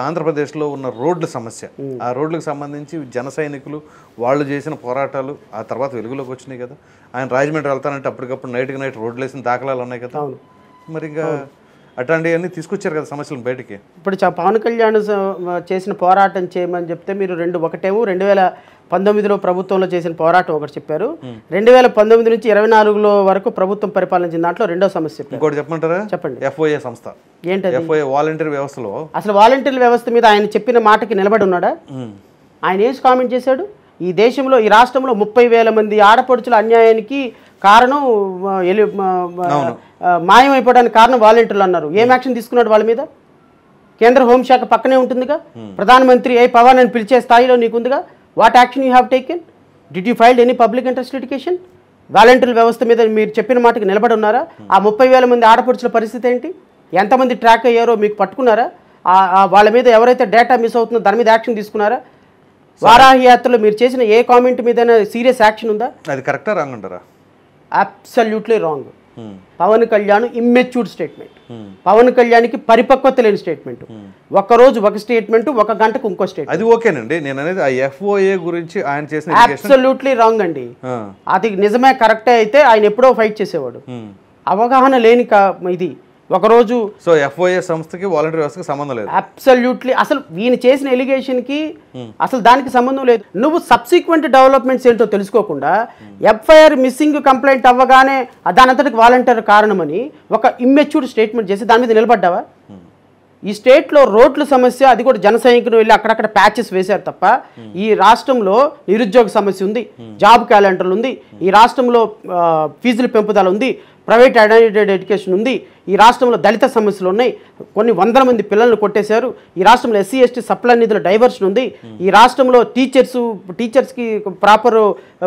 ఆంధ్రప్రదేశ్లో ఉన్న రోడ్ల సమస్య, ఆ రోడ్లకు సంబంధించి జన సైనికులు వాళ్ళు చేసిన పోరాటాలు ఆ తర్వాత వెలుగులోకి వచ్చినాయి కదా. ఆయన రాజమండ్రి వెళ్తానంటే అప్పటికప్పుడు నైట్కి నైట్ రోడ్లు వేసిన దాఖలాలు ఉన్నాయి కదా. మరి ఇంకా అట్లాంటివన్నీ తీసుకొచ్చారు కదా సమస్యలు బయటికి. ఇప్పుడు పవన్ కళ్యాణ్ చేసిన పోరాటం చేయమని చెప్తే మీరు ఒకటేమో 2019లో ప్రభుత్వంలో చేసిన పోరాటం ఒకటి చెప్పారు, 2019 నుంచి 24లో వరకు ప్రభుత్వం పరిపాలించిన దాంట్లో రెండో సమస్య చెప్పారు. ఇంకోటి చెప్పమంటారా? చెప్పండి. FOA సంస్థ ఏంటది? FOA వాలంటీర్ వ్యవస్థలో అసలు వాలంటీర్ వ్యవస్థ మీద ఆయన చెప్పిన మాటకి నిలబడి ఉన్నాడా? ఆయన ఏం కామెంట్ చేశాడు? ఈ దేశంలో ఈ రాష్ట్రంలో 30,000 మంది ఆడపడుచుల అన్యాయానికి కారణం మాయమైపోవడానికి కారణం వాలంటీర్లు అన్నారు. ఏం యాక్షన్ తీసుకున్నాడు వాళ్ళ మీద? కేంద్ర హోంశాఖ పక్కనే ఉంటుందిగా. ప్రధానమంత్రి పవన్ అని పిలిచే స్థాయిలో నీకుందిగా. What action you have taken? Did you filed any public interest litigation? వాలంటీర్ల వ్యవస్థ మీద మీరు చెప్పిన మాటకి నిలబడి ఉన్నారా? ఆ 30,000 మంది ఆడపడుచుల పరిస్థితి ఏంటి? ఎంతమంది ట్రాక్ అయ్యారో మీకు పట్టుకున్నారా? వాళ్ళ మీద ఎవరైతే డేటా మిస్ అవుతుందో దాని మీద యాక్షన్ తీసుకున్నారా? వారాహి యాత్రలో మీరు చేసిన ఏ కామెంట్ మీద సీరియస్ యాక్షన్ ఉందా? అది కరెక్టా రాంగ్ అంటారా? Absolutely wrong. Pawan Kalyan immatured statement. Pawan కళ్యాణ్కి పరిపక్వత లేని స్టేట్మెంట్. ఒకరోజు ఒక స్టేట్మెంట్, ఒక గంటకు ఇంకో స్టేట్మెంట్. అది ఓకేనండి. నేను అనేది ఆ FOA గురించి ఆయన చేసిన అబ్సల్యూట్లీ రాంగ్ అండి. అది నిజమే కరెక్టే అయితే ఆయన ఎప్పుడో ఫైట్ చేసేవాడు. అవగాహన లేని ఇది ఒకరోజు. సో FOA సంస్థకి వాలంటీర్ వ్యవస్థకి సంబంధం లేదు. అబ్సల్యూట్లీ. అసలు ఈయన చేసిన ఎలిగేషన్కి అసలు దానికి సంబంధం లేదు. నువ్వు సబ్సిక్వెంట్ డెవలప్మెంట్స్ ఏంటో తెలుసుకోకుండా FIR మిస్సింగ్ కంప్లైంట్ అవ్వగానే దానంతటికి వాలంటీర్ కారణమని ఒక ఇమ్మెచ్యూర్డ్ స్టేట్మెంట్ చేసి దాని మీద నిలబడ్డావా? ఈ స్టేట్లో రోడ్ల సమస్య, అది కూడా జన సైనికులు వెళ్ళి అక్కడక్కడ ప్యాచెస్ వేశారు తప్ప ఈ రాష్ట్రంలో నిరుద్యోగ సమస్య ఉంది, జాబ్ క్యాలెండర్లు ఉంది, ఈ రాష్ట్రంలో ఫీజుల పెంపుదల ఉంది, ప్రైవేట్ అడైడెడ్ ఎడ్యుకేషన్ ఉంది, ఈ రాష్ట్రంలో దళిత సమస్యలు ఉన్నాయి, కొన్ని 100 మంది పిల్లలను కొట్టేశారు, ఈ రాష్ట్రంలో SC ST సప్లై నిధుల డైవర్షన్ ఉంది, ఈ రాష్ట్రంలో టీచర్స్కి ప్రాపర్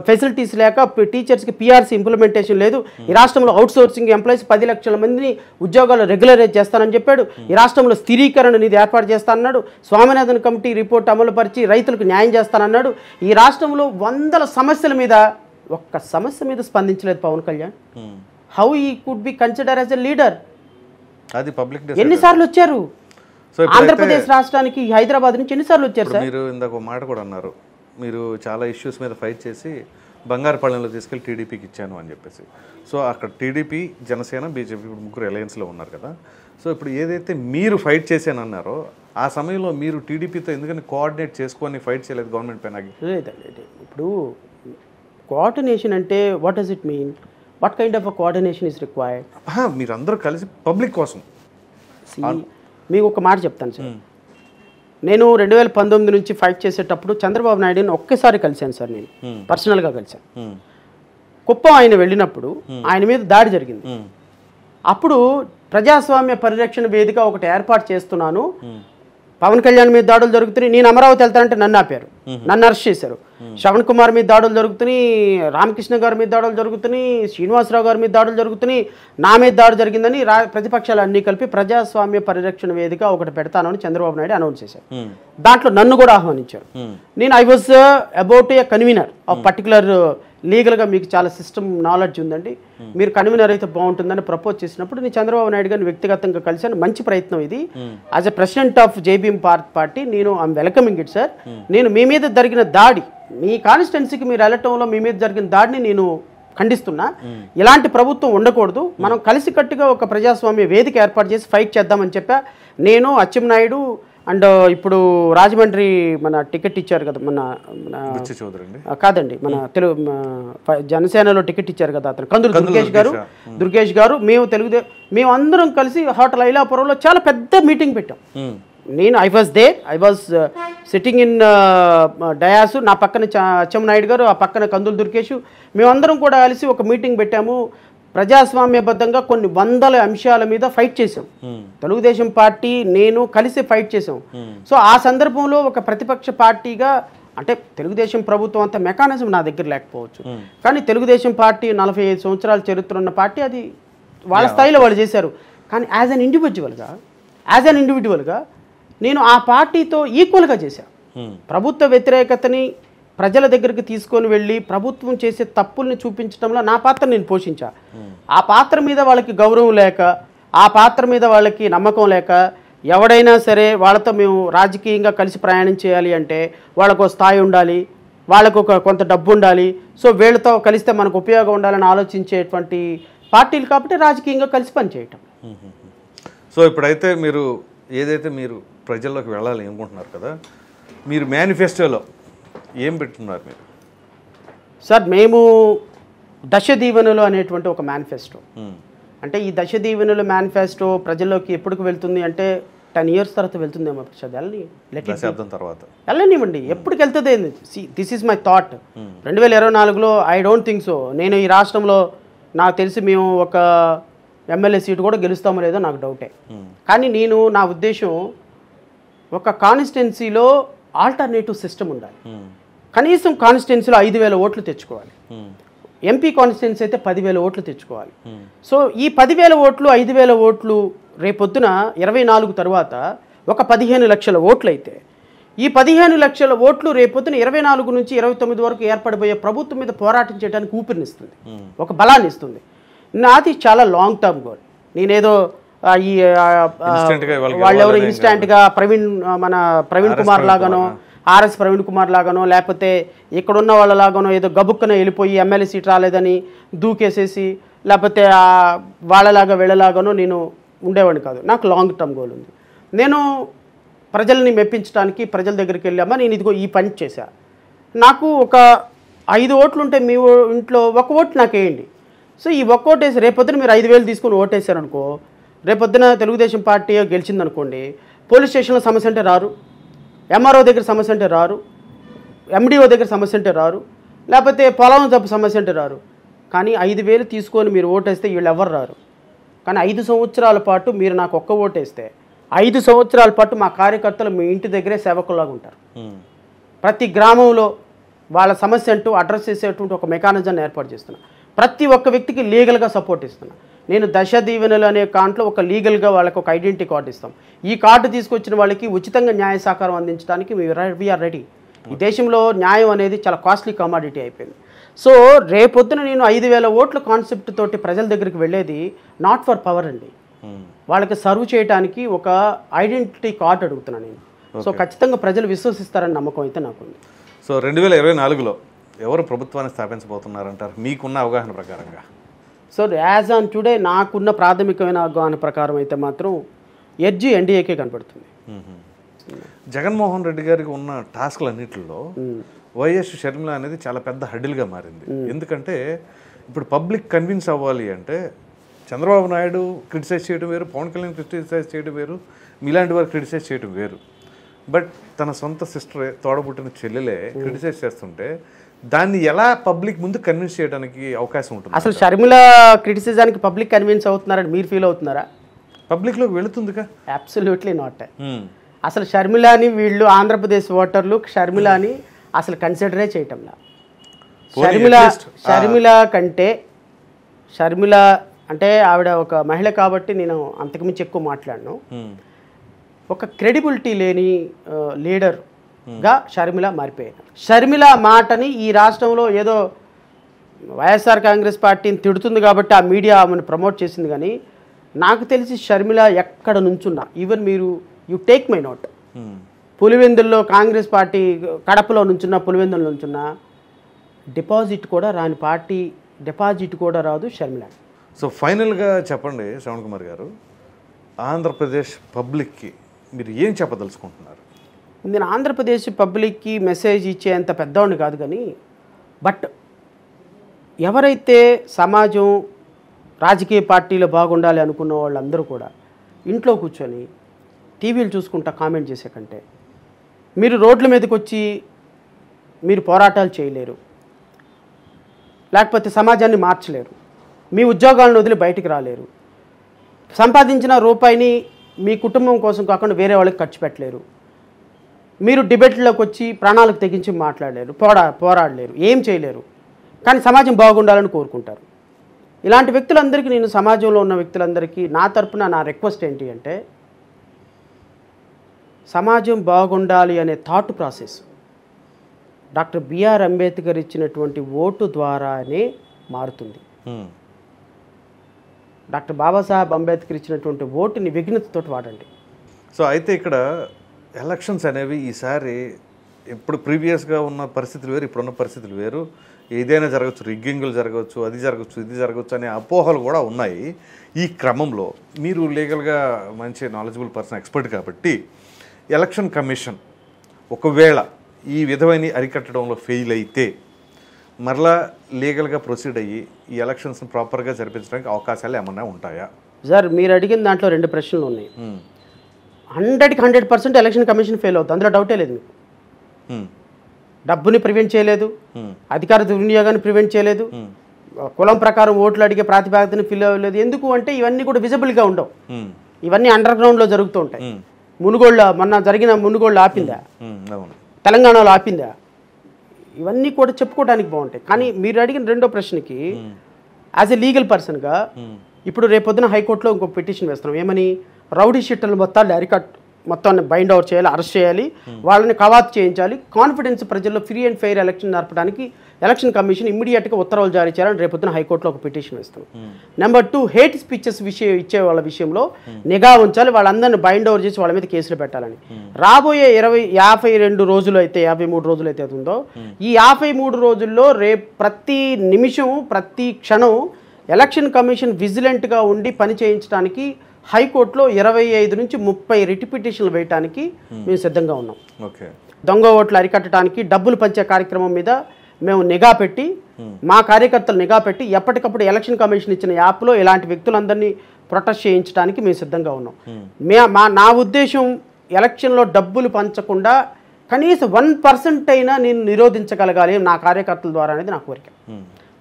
ఫెసిలిటీస్ లేక టీచర్స్కి PRC ఇంప్లిమెంటేషన్ లేదు, ఈ రాష్ట్రంలో అవుట్సోర్సింగ్ ఎంప్లాయీస్ 10 లక్షల మందిని ఉద్యోగాలు రెగ్యులరైజ్ చేస్తానని చెప్పాడు, ఈ రాష్ట్రంలో స్థిరీకరణ నిధి ఏర్పాటు చేస్తానన్నాడు, స్వామినాథన్ కమిటీ రిపోర్ట్ అమలుపరిచి రైతులకు న్యాయం చేస్తానన్నాడు. ఈ రాష్ట్రంలో 100 సమస్యల మీద ఒక్క సమస్య మీద స్పందించలేదు పవన్ కళ్యాణ్. హౌ ఈ could be consider as a leader? అది పబ్లిక్ ఎన్నిసార్లు వచ్చారు ఆంధ్రప్రదేశ్ రాష్ట్రానికి? హైదరాబాద్ నుంచి ఎన్నిసార్లు వచ్చారు సార్? మీరు ఇందాక ఒక మాట కూడా అన్నారు, మీరు చాలా ఇష్యూస్ మీద ఫైట్ చేసి బంగారుపాలెంలో తీసుకెళ్ళి టీడీపీకి ఇచ్చాను అని చెప్పేసి. సో అక్కడ టీడీపీ, జనసేన, బీజేపీ ముగ్గురు అలయన్స్లో ఉన్నారు కదా. సో ఇప్పుడు ఏదైతే మీరు ఫైట్ చేశానన్నారో ఆ సమయంలో మీరు టీడీపీతో ఎందుకని కోఆర్డినేట్ చేసుకొని ఫైట్ చేయలేదు గవర్నమెంట్ పైన? లేదండి. ఇప్పుడు కోఆర్డినేషన్ అంటే what does it mean? What kind of a coordination is required? మీరందరూ కలిసి పబ్లిక్ కోసం. మీకు ఒక మాట చెప్తాను సార్. నేను 2019 నుంచి ఫైట్ చేసేటప్పుడు చంద్రబాబు నాయుడుని ఒక్కసారి కలిశాను సార్. నేను పర్సనల్గా కలిశాను. కుప్పం ఆయన వెళ్ళినప్పుడు ఆయన మీద దాడి జరిగింది. అప్పుడు ప్రజాస్వామ్య పరిరక్షణ వేదిక ఒకటి ఏర్పాటు చేస్తున్నాను, పవన్ కళ్యాణ్ మీద దాడులు జరుగుతున్నాయి, నేను అమరావతి వెళ్తానంటే నన్ను ఆపారు, నన్ను అరెస్ట్ చేశారు. శ్రవణ్ కుమార్ మీద దాడులు జరుగుతున్నాయి, రామకృష్ణ గారి మీద దాడులు జరుగుతున్నాయి, శ్రీనివాసరావు గారి మీద దాడులు జరుగుతున్నాయి, నా మీద దాడి జరిగిందని ప్రతిపక్షాలు అన్నీ కలిపి ప్రజాస్వామ్య పరిరక్షణ వేదిక ఒకటి పెడతానని చంద్రబాబు నాయుడు అనౌన్స్ చేశారు. దాంట్లో నన్ను కూడా ఆహ్వానించారు. నేను I was about a convener of particular, లీగల్గా మీకు చాలా సిస్టమ్ నాలెడ్జ్ ఉందండి, మీరు కన్వీనర్ అయితే బాగుంటుందని ప్రపోజ్ చేసినప్పుడు నేను చంద్రబాబు నాయుడు గారిని వ్యక్తిగతంగా కలిశాను. మంచి ప్రయత్నం ఇది. As a president of JBM party నేను ఐఎమ్ వెల్కమింగ్ ఇట్ సార్. నేను మీ మీద జరిగిన దాడి, మీ కాన్స్టిట్యున్సీకి మీరు వెళ్ళటంలో మీ మీద జరిగిన దాడిని నేను ఖండిస్తున్నా. ఇలాంటి ప్రభుత్వం ఉండకూడదు, మనం కలిసికట్టుగా ఒక ప్రజాస్వామ్య వేదిక ఏర్పాటు చేసి ఫైట్ చేద్దామని చెప్పా. నేను, అచ్చెన్నాయుడు అండ్ ఇప్పుడు రాజమండ్రి మన టికెట్ ఇచ్చారు కదా, మన కాదండి మన తెలుగు జనసేనలో టికెట్ ఇచ్చారు కదా అతను, కందులు దుర్గేష్ గారు, మేము అందరం కలిసి హోటల్ ఐలాపురంలో చాలా పెద్ద మీటింగ్ పెట్టాం. నేను I was sitting in dais, నా పక్కన అచ్చెన్నాయుడు గారు, ఆ పక్కన కందులు దుర్గేష్, మేమందరం కూడా కలిసి ఒక మీటింగ్ పెట్టాము. ప్రజాస్వామ్యబద్ధంగా కొన్ని 100 అంశాల మీద ఫైట్ చేసాం. తెలుగుదేశం పార్టీ నేను కలిసి ఫైట్ చేసాం. సో ఆ సందర్భంలో ఒక ప్రతిపక్ష పార్టీగా, అంటే తెలుగుదేశం ప్రభుత్వం అంత మెకానిజం నా దగ్గర లేకపోవచ్చు, కానీ తెలుగుదేశం పార్టీ 45 సంవత్సరాల చరిత్ర ఉన్న పార్టీ, అది వాళ్ళ స్థాయిలో వాళ్ళు చేశారు. కానీ యాజ్ అన్ ఇండివిజువల్గా నేను ఆ పార్టీతో ఈక్వల్గా చేశాను. ప్రభుత్వ వ్యతిరేకతని ప్రజల దగ్గరికి తీసుకొని వెళ్ళి ప్రభుత్వం చేసే తప్పుల్ని చూపించడంలో నా పాత్ర నేను పోషించా. ఆ పాత్ర మీద వాళ్ళకి గౌరవం లేక, ఆ పాత్ర మీద వాళ్ళకి నమ్మకం లేక, ఎవడైనా సరే వాళ్ళతో మేము రాజకీయంగా కలిసి ప్రయాణం చేయాలి అంటే వాళ్ళకు స్థాయి ఉండాలి, వాళ్ళకు కొంత డబ్బు ఉండాలి, సో వీళ్ళతో కలిస్తే మనకు ఉపయోగం ఉండాలని ఆలోచించేటువంటి పార్టీలు కాబట్టి రాజకీయంగా కలిసి పనిచేయటం. సో ఇప్పుడైతే మీరు ఏదైతే మీరు ప్రజల్లోకి వెళ్ళాలి అనుకుంటున్నారు కదా, మీరు మేనిఫెస్టోలో ఏం పెట్టున్నారు మీరు? సార్ మేము దశ దీవెనలు అనేటువంటి ఒక మేనిఫెస్టో, అంటే ఈ దశ దీవెనలు మేనిఫెస్టో ప్రజల్లోకి ఎప్పటికి వెళ్తుంది అంటే 10 years తర్వాత వెళ్తుందేమో ప్రసాద్, వెళ్ళని దశాబ్దం తర్వాత వెళ్ళనివ్వండి. ఎప్పటికి వెళ్తుంది? This is my thought. 2024లో ఐ డోంట్ థింక్ సో. నేను ఈ రాష్ట్రంలో నాకు తెలిసి మేము ఒక ఎమ్మెల్యే సీటు కూడా గెలుస్తామో లేదో నాకు డౌటే. కానీ నా ఉద్దేశం ఒక కాన్స్టిట్యున్సీలో ఆల్టర్నేటివ్ సిస్టమ్ ఉండాలి. కనీసం కాన్స్టిట్యున్సీలో 5,000 ఓట్లు తెచ్చుకోవాలి. ఎంపీ కాన్స్టిట్యున్సీ అయితే 10,000 ఓట్లు తెచ్చుకోవాలి. సో ఈ 10,000 ఓట్లు 5,000 ఓట్లు రేపొద్దున 24 తర్వాత ఒక 15 లక్షల ఓట్లు అయితే, ఈ 15 లక్షల ఓట్లు రేపొద్దున 24 నుంచి 29 వరకు ఏర్పడబోయే ప్రభుత్వం మీద పోరాటం చేయడానికి ఊపిరినిస్తుంది, ఒక బలాన్ని ఇస్తుంది. నాది చాలా లాంగ్ టర్మ్ గోల్. నేనేదో ఈ వాళ్ళెవరో ఇన్స్టాంట్గా మన ప్రవీణ్ కుమార్ లాగానో, ఆర్ఎస్ ప్రవీణ్ కుమార్ లాగానో, లేకపోతే ఇక్కడున్న వాళ్ళలాగానో ఏదో గబుక్కన వెళ్ళిపోయి ఎమ్మెల్యే సీట్ రాలేదని దూకేసేసి, లేకపోతే వాళ్ళలాగా వీళ్ళలాగానో నేను ఉండేవాడిని కాదు. నాకు లాంగ్ టర్మ్ గోల్ ఉంది. నేను ప్రజల్ని మెప్పించడానికి ప్రజల దగ్గరికి వెళ్ళామా, నేను ఇదిగో ఈ పని చేశా. నాకు ఒక 5 ఓట్లు ఉంటే మీ ఇంట్లో 1 ఓటు నాకు వేయండి. సో ఈ 1 ఓటు వేసి రేపొద్దున మీరు 5,000 తీసుకొని ఓటేసారనుకో, రేపొద్దున తెలుగుదేశం పార్టీ గెలిచిందనుకోండి, పోలీస్ స్టేషన్లో సమస్య అంటే రారు, ఎంఆర్ఓ దగ్గర సమస్య అంటే రారు, ఎండిఓ దగ్గర సమస్య అంటే రారు, లేకపోతే పొలం జబ్బు సమస్య అంటే రారు. కానీ 5,000 తీసుకొని మీరు ఓటేస్తే వీళ్ళు ఎవరు రారు. కానీ 5 సంవత్సరాల పాటు మీరు నాకు ఒక్క ఓటేస్తే 5 సంవత్సరాల పాటు మా కార్యకర్తలు మీ ఇంటి దగ్గరే సేవకుల్లాగా ఉంటారు. ప్రతి గ్రామంలో వాళ్ళ సమస్య అంటూ అడ్రస్ చేసేటువంటి ఒక మెకానిజాన్ని ఏర్పాటు చేస్తున్నా. ప్రతి ఒక్క వ్యక్తికి లీగల్గా సపోర్ట్ ఇస్తున్నా. నేను దశ దీవెనలు అనే దాంట్లో ఒక లీగల్గా వాళ్ళకి ఒక ఐడెంటిటీ కార్డు ఇస్తాం. ఈ కార్డు తీసుకొచ్చిన వాళ్ళకి ఉచితంగా న్యాయ సహకారం అందించడానికి వీఆర్ రెడీ. ఈ దేశంలో న్యాయం అనేది చాలా కాస్ట్లీ కమాడిటీ అయిపోయింది. సో రేపొద్దున నేను 5,000 ఓట్ల కాన్సెప్ట్ తోటి ప్రజల దగ్గరికి వెళ్ళేది నాట్ ఫర్ పవర్ అండి, వాళ్ళకి సర్వ్ చేయడానికి ఒక ఐడెంటిటీ కార్డు అడుగుతున్నాను నేను. సో ఖచ్చితంగా ప్రజలు విశ్వసిస్తారని నమ్మకం అయితే నాకుంది. సో 2024లో ఎవరు ప్రభుత్వాన్ని స్థాపించబోతున్నారంటారు మీకున్న అవగాహన ప్రకారంగా? సో యాజ్ ఆన్ టుడే నాకున్న ప్రాథమికమైన అవగాహన ప్రకారం అయితే మాత్రం ఎడ్జి ఎన్డీఏకే కనపడుతుంది. జగన్మోహన్ రెడ్డి గారికి ఉన్న టాస్క్లన్నింటిలో వైఎస్ షర్మిల అనేది చాలా పెద్ద హడిల్గా మారింది. ఎందుకంటే ఇప్పుడు పబ్లిక్ కన్విన్స్ అవ్వాలి అంటే చంద్రబాబు నాయుడు క్రిటిసైజ్ చేయడం వేరు, పవన్ కళ్యాణ్ క్రిటిసైజ్ చేయడం వేరు, మీలాంటి వారు క్రిటిసైజ్ చేయడం వేరు. బట్ తన సొంత సిస్టర్ తోడబుట్టిన చెల్లెలే క్రిటిసైజ్ చేస్తుంటే దాన్ని ఎలా పబ్లిక్ ముందు కన్విన్స్ చేయడానికి అవకాశం ఉంటుంది? అసలు షర్మిల క్రిటిసిజానికి పబ్లిక్ కన్విన్స్ అవుతున్నారని మీరు ఫీల్ అవుతున్నారా? పబ్లిక్లోకి వెళుతుందిగా? Absolutely not. అసలు షర్మిలాని వీళ్ళు ఆంధ్రప్రదేశ్ ఓటర్లు షర్మిలాని అసలు కన్సిడరే చేయటంలా. షర్మిల కంటే షర్మిల అంటే ఆవిడ ఒక మహిళ కాబట్టి నేను అంతకుమించి ఎక్కువ మాట్లాడను. ఒక క్రెడిబిలిటీ లేని లీడర్గా షర్మిల మారిపోయారు. షర్మిల మాటని ఈ రాష్ట్రంలో ఏదో వైఎస్ఆర్ కాంగ్రెస్ పార్టీని తిడుతుంది కాబట్టి ఆ మీడియా ఆమెను ప్రమోట్ చేసింది. కానీ నాకు తెలిసి షర్మిల ఎక్కడ నుంచున్నా, ఈవెన్ మీరు యు టేక్ మై నోట్, పులివెందుల్లో కాంగ్రెస్ పార్టీ కడపలో నుంచున్నా, పులివెందుల నుంచున్నా డిపాజిట్ కూడా రాని పార్టీ, డిపాజిట్ కూడా రాదు షర్మిల. సో ఫైనల్గా చెప్పండి శ్రవణ్ కుమార్ గారు, ఆంధ్రప్రదేశ్ పబ్లిక్కి మీరు ఏం చెప్పదలుచుకుంటున్నారు? నేను ఆంధ్రప్రదేశ్ పబ్లిక్కి మెసేజ్ ఇచ్చేంత పెద్దవాడిని కాదు, కానీ బట్ ఎవరైతే సమాజం రాజకీయ పార్టీలో బాగుండాలి అనుకున్న వాళ్ళందరూ కూడా ఇంట్లో కూర్చొని టీవీలు చూసుకుంటా కామెంట్ చేసే కంటే మీరు రోడ్ల మీదకి వచ్చి మీరు పోరాటాలు చేయలేరు, లేకపోతే సమాజాన్ని మార్చలేరు, మీ ఉద్యోగాలను వదిలి బయటికి రాలేరు, సంపాదించిన రూపాయిని మీ కుటుంబం కోసం కాకుండా వేరే వాళ్ళకి ఖర్చు పెట్టలేరు, మీరు డిబేట్లోకి వచ్చి ప్రాణాలకు తెగించి మాట్లాడలేరు, పోరాడలేరు, ఏం చేయలేరు, కానీ సమాజం బాగుండాలని కోరుకుంటారు. ఇలాంటి వ్యక్తులందరికీ నేను సమాజంలో ఉన్న వ్యక్తులందరికీ నా తరపున నా రిక్వెస్ట్ ఏంటి అంటే, సమాజం బాగుండాలి అనే thought process doctor BR Ambedkar ఇచ్చినటువంటి ఓటు ద్వారానే మారుతుంది. డాక్టర్ బాబాసాహెబ్ అంబేద్కర్ ఇచ్చినటువంటి ఓటుని విఘ్నతతో వాడండి. సో అయితే ఇక్కడ ఎలక్షన్స్ అనేవి ఈసారి ఎప్పుడు ప్రీవియస్గా ఉన్న పరిస్థితులు వేరు, ఇప్పుడున్న పరిస్థితులు వేరు, ఏదైనా జరగచ్చు, రిగ్గింగులు జరగవచ్చు, అది జరగచ్చు, ఇది జరగచ్చు అనే అపోహలు కూడా ఉన్నాయి. ఈ క్రమంలో మీరు లీగల్గా మంచి నాలెడ్జబుల్ పర్సన్, ఎక్స్పర్ట్ కాబట్టి ఎలక్షన్ కమిషన్ ఒకవేళ ఈ విధమైన అరికట్టడంలో ఫెయిల్ అయితే మరలా లీగల్గా ప్రొసీడ్ అయ్యి ఈ ఎలక్షన్స్ని ప్రాపర్గా జరిపించడానికి అవకాశాలు ఏమన్నా ఉంటాయా? సార్ మీరు అడిగిన దాంట్లో 2 ప్రశ్నలు ఉన్నాయి. 100% ఎలక్షన్ కమిషన్ ఫెయిల్ అవుతుంది, అందులో డౌటే లేదు మీకు. డబ్బుని ప్రివెంట్ చేయలేదు, అధికార దుర్వినియోగాన్ని ప్రివెంట్ చేయలేదు, కులం ప్రకారం ఓట్లు అడిగే ప్రాతిపదికన ఫిల్ అవ్వలేదు. ఎందుకు అంటే ఇవన్నీ కూడా విజిబుల్గా ఉండవు, ఇవన్నీ అండర్ గ్రౌండ్లో జరుగుతూ ఉంటాయి. మునుగోళ్ళ మొన్న జరిగిన మునుగోళ్ళు ఆపిందా, తెలంగాణలో ఆపిందా, ఇవన్నీ కూడా చెప్పుకోవడానికి బాగుంటాయి. కానీ మీరు అడిగిన రెండో ప్రశ్నకి యాజ్ ఎ లీగల్ పర్సన్గా ఇప్పుడు రేపొద్దున హైకోర్టులో ఇంకో పిటిషన్ వేస్తున్నాం. ఏమని, రౌడీ షీటర్లు మొత్తాన్ని బైండ్ అవుట్ చేయాలి, అరెస్ట్ చేయాలి, వాళ్ళని కవాతు చేయించాలి, కాన్ఫిడెన్స్ ప్రజల్లో ఫ్రీ అండ్ ఫెయిర్ ఎలక్షన్ జరపడానికి ఎలక్షన్ కమిషన్ ఇమ్మీడియట్గా ఉత్తర్వులు జారీ చేయాలని రేపొద్దున హైకోర్టులో ఒక పిటిషన్ వేస్తాం. నెంబర్ 2, హేట్ స్పీచెస్ ఇచ్చే వాళ్ళ విషయంలో నిఘా ఉంచాలి, వాళ్ళందరినీ బైండ్ ఓవర్ చేసి వాళ్ళ మీద కేసులు పెట్టాలని. రాబోయే 52 రోజులు అయితే 53 రోజులు అయితే ఉందో, ఈ 53 రోజుల్లో ప్రతి నిమిషం ప్రతి క్షణం ఎలక్షన్ కమిషన్ విజిలెంట్గా ఉండి పని చేయించడానికి హైకోర్టులో 25 నుంచి 30 రిట్ పిటిషన్లు వేయడానికి మేము సిద్ధంగా ఉన్నాం. దొంగ ఓట్లు అరికట్టడానికి, డబ్బులు పంచే కార్యక్రమం మీద మేము నిఘా పెట్టి, మా కార్యకర్తలు నిఘా పెట్టి ఎప్పటికప్పుడు ఎలక్షన్ కమిషన్ ఇచ్చిన యాప్లో ఇలాంటి వ్యక్తులందరినీ ప్రొటెస్ట్ చేయించడానికి మేము సిద్ధంగా ఉన్నాం. నా ఉద్దేశం ఎలక్షన్లో డబ్బులు పంచకుండా కనీసం 1% అయినా నేను నిరోధించగలగాలి నా కార్యకర్తల ద్వారా అనేది నా కోరిక.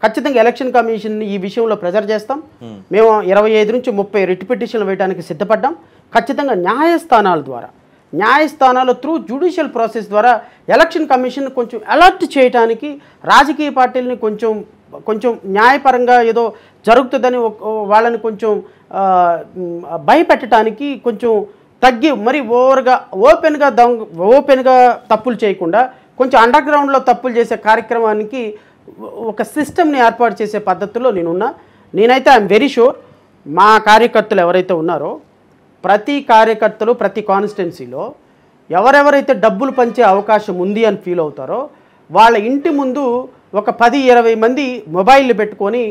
ఖచ్చితంగా ఎలక్షన్ కమిషన్ ఈ విషయంలో ప్రెజర్ చేస్తాం. మేము 25 నుంచి 30 రిట్ పిటిషన్లు వేయడానికి సిద్ధపడ్డాం. ఖచ్చితంగా న్యాయస్థానాల త్రూ జ్యుడిషియల్ ప్రాసెస్ ద్వారా ఎలక్షన్ కమిషన్ కొంచెం అలర్ట్ చేయడానికి, రాజకీయ పార్టీలని కొంచెం న్యాయపరంగా ఏదో జరుగుతుందని వాళ్ళని కొంచెం భయపెట్టడానికి కొంచెం తగ్గి, మరి ఓపెన్గా తప్పులు చేయకుండా కొంచెం అండర్ గ్రౌండ్లో తప్పులు చేసే కార్యక్రమానికి ఒక సిస్టమ్ని ఏర్పాటు చేసే పద్ధతిలో నేనైతే ఐఎమ్ వెరీ షూర్ మా కార్యకర్తలు ఎవరైతే ఉన్నారో ప్రతి కార్యకర్తలు ప్రతి కాన్స్టిట్యున్సీలో ఎవరెవరైతే డబ్బులు పంచే అవకాశం ఉంది అని ఫీల్ అవుతారో వాళ్ళ ఇంటి ముందు ఒక 10-20 మంది మొబైల్లు పెట్టుకొని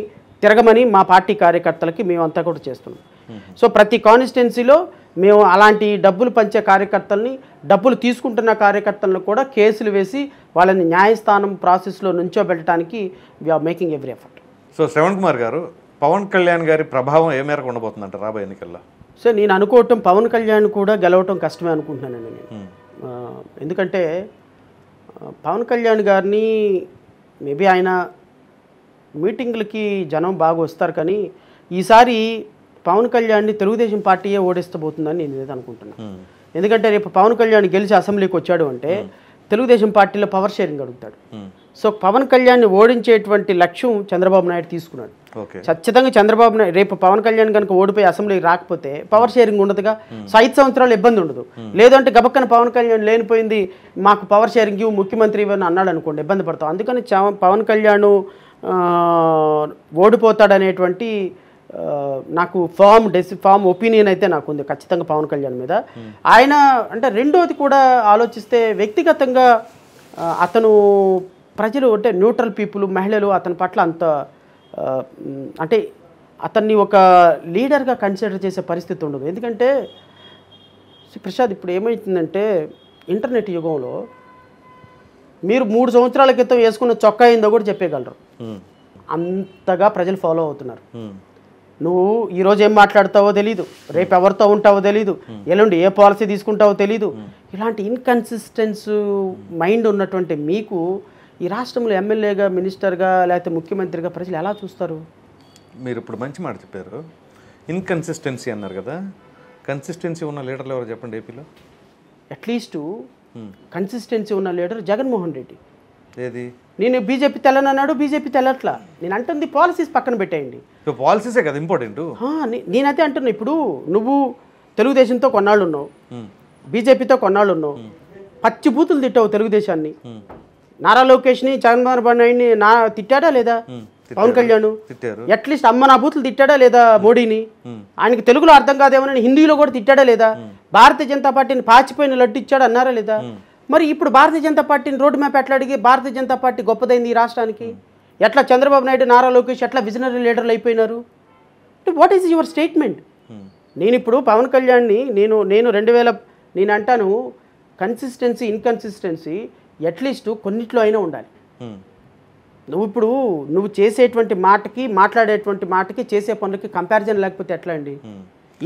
తిరగమని మా పార్టీ కార్యకర్తలకి మేమంతా కూడా చేస్తున్నాం. సో ప్రతి కాన్స్టిట్యున్సీలో మేము అలాంటి డబ్బులు పంచే కార్యకర్తల్ని, డబ్బులు తీసుకుంటున్న కార్యకర్తలను కూడా కేసులు వేసి వాళ్ళని న్యాయస్థానం ప్రాసెస్లో నుంచోబెట్టడానికి we're making every effort. So Shravan Kumar గారు, పవన్ కళ్యాణ్ గారి ప్రభావం ఏ మేరకు ఉండబోతుందంట రాబోయే ఎన్నికల్లో? సో నేను అనుకోవటం పవన్ కళ్యాణ్ కూడా గెలవటం కష్టమే అనుకుంటున్నానండి నేను. ఎందుకంటే పవన్ కళ్యాణ్ గారిని మేబీ ఆయన మీటింగ్లకి జనం బాగా వస్తారు, కానీ ఈసారి పవన్ కళ్యాణ్ని తెలుగుదేశం పార్టీయే ఓడిస్తబోతుందని నేను అనుకుంటున్నాను. ఎందుకంటే రేపు పవన్ కళ్యాణ్ గెలిచి అసెంబ్లీకి వచ్చాడు అంటే తెలుగుదేశం పార్టీలో పవర్ షేరింగ్ అడుగుతాడు. సో పవన్ కళ్యాణ్ని ఓడించేటువంటి లక్ష్యం చంద్రబాబు నాయుడు తీసుకున్నాడు. ఖచ్చితంగా చంద్రబాబు నాయుడు రేపు పవన్ కళ్యాణ్ కనుక ఓడిపోయి అసెంబ్లీకి రాకపోతే పవర్ షేరింగ్ ఉండదుగా. సో 5 సంవత్సరాలు ఇబ్బంది ఉండదు. లేదంటే గబక్కన పవన్ కళ్యాణ్ లేనిపోయింది మాకు పవర్ షేరింగ్ ముఖ్యమంత్రి ఇవన్నీ అన్నాడు అనుకోండి, ఇబ్బంది పడతాం. అందుకని పవన్ కళ్యాణ్ ఓడిపోతాడనేటువంటి నాకు ఫామ్ ఒపీనియన్ అయితే నాకు ఉంది ఖచ్చితంగా పవన్ కళ్యాణ్ మీద. ఆయన అంటే రెండోది కూడా ఆలోచిస్తే వ్యక్తిగతంగా అతను ప్రజలు అంటే న్యూట్రల్ పీపుల్, మహిళలు అతని పట్ల అంత అంటే అతన్ని ఒక లీడర్గా కన్సిడర్ చేసే పరిస్థితి ఉండదు. ఎందుకంటే ప్రసాద్ ఇప్పుడు ఏమవుతుందంటే ఇంటర్నెట్ యుగంలో మీరు 3 సంవత్సరాల క్రితం వేసుకున్న చొక్కా ఏందో కూడా చెప్పగలరు, అంతగా ప్రజలు ఫాలో అవుతున్నారు. నువ్వు ఈరోజు ఏం మాట్లాడతావో తెలీదు, రేపు ఎవరితో ఉంటావో తెలీదు, ఎల్లుండి ఏ పాలసీ తీసుకుంటావో తెలీదు. ఇలాంటి ఇన్కన్సిస్టెన్స్ మైండ్ ఉన్నటువంటి మీకు ఈ రాష్ట్రంలో ఎమ్మెల్యేగా, మినిస్టర్గా, లేకపోతే ముఖ్యమంత్రిగా ప్రజలు ఎలా చూస్తారు? మీరు ఇప్పుడు మంచి మాట చెప్పారు, ఇన్కన్సిస్టెన్సీ అన్నారు కదా. కన్సిస్టెన్సీ ఉన్న లీడర్లు ఎవరు చెప్పండి ఏపీలో? అట్లీస్ట్ కన్సిస్టెన్సీ ఉన్న లీడర్ జగన్మోహన్ రెడ్డి. ఏది? నేను బీజేపీ తెల్లనన్నాడు, బీజేపీ తెల్లట్లా. నేను అంటుంది పాలసీస్ పక్కన పెట్టేయండి. పాలసీసే కదా ఇంపార్టెంట్. నేనైతే అంటున్నా, ఇప్పుడు నువ్వు తెలుగుదేశంతో కొన్నాళ్ళు ఉన్నావు, బీజేపీతో కొన్నాళ్ళు ఉన్నావు, పచ్చి బూతులు తిట్టావు తెలుగుదేశాన్ని. నారా లోకేష్ని, చంద్రబాబు నాయుడిని తిట్టాడా లేదా పవన్ కళ్యాణ్? అట్లీస్ట్ అమ్మ నా బూతులు తిట్టాడా లేదా మోడీని? ఆయనకి తెలుగులో అర్థం కాదేమోనని హిందీలో కూడా తిట్టాడా లేదా? భారతీయ జనతా పార్టీని పాచిపోయిన లడ్డు ఇచ్చాడు అన్నారా లేదా? మరి ఇప్పుడు భారతీయ జనతా పార్టీని రోడ్ మ్యాప్ ఎట్లా అడిగి భారతీయ జనతా పార్టీ గొప్పదైంది ఈ రాష్ట్రానికి? ఎట్లా చంద్రబాబు నాయుడు, నారా లోకేష్ ఎట్లా విజనరీ లీడర్లు అయిపోయినారు? What is your statement? నేను ఇప్పుడు పవన్ కళ్యాణ్ని నేను అంటాను కన్సిస్టెన్సీ, ఇన్కన్సిస్టెన్సీ అట్లీస్ట్ కొన్నిట్లో అయినా ఉండాలి. నువ్వు చేసేటువంటి మాటకి, మాట్లాడేటువంటి మాటకి, చేసే పనులకి కంపారిజన్ లేకపోతే ఎట్లా అండి?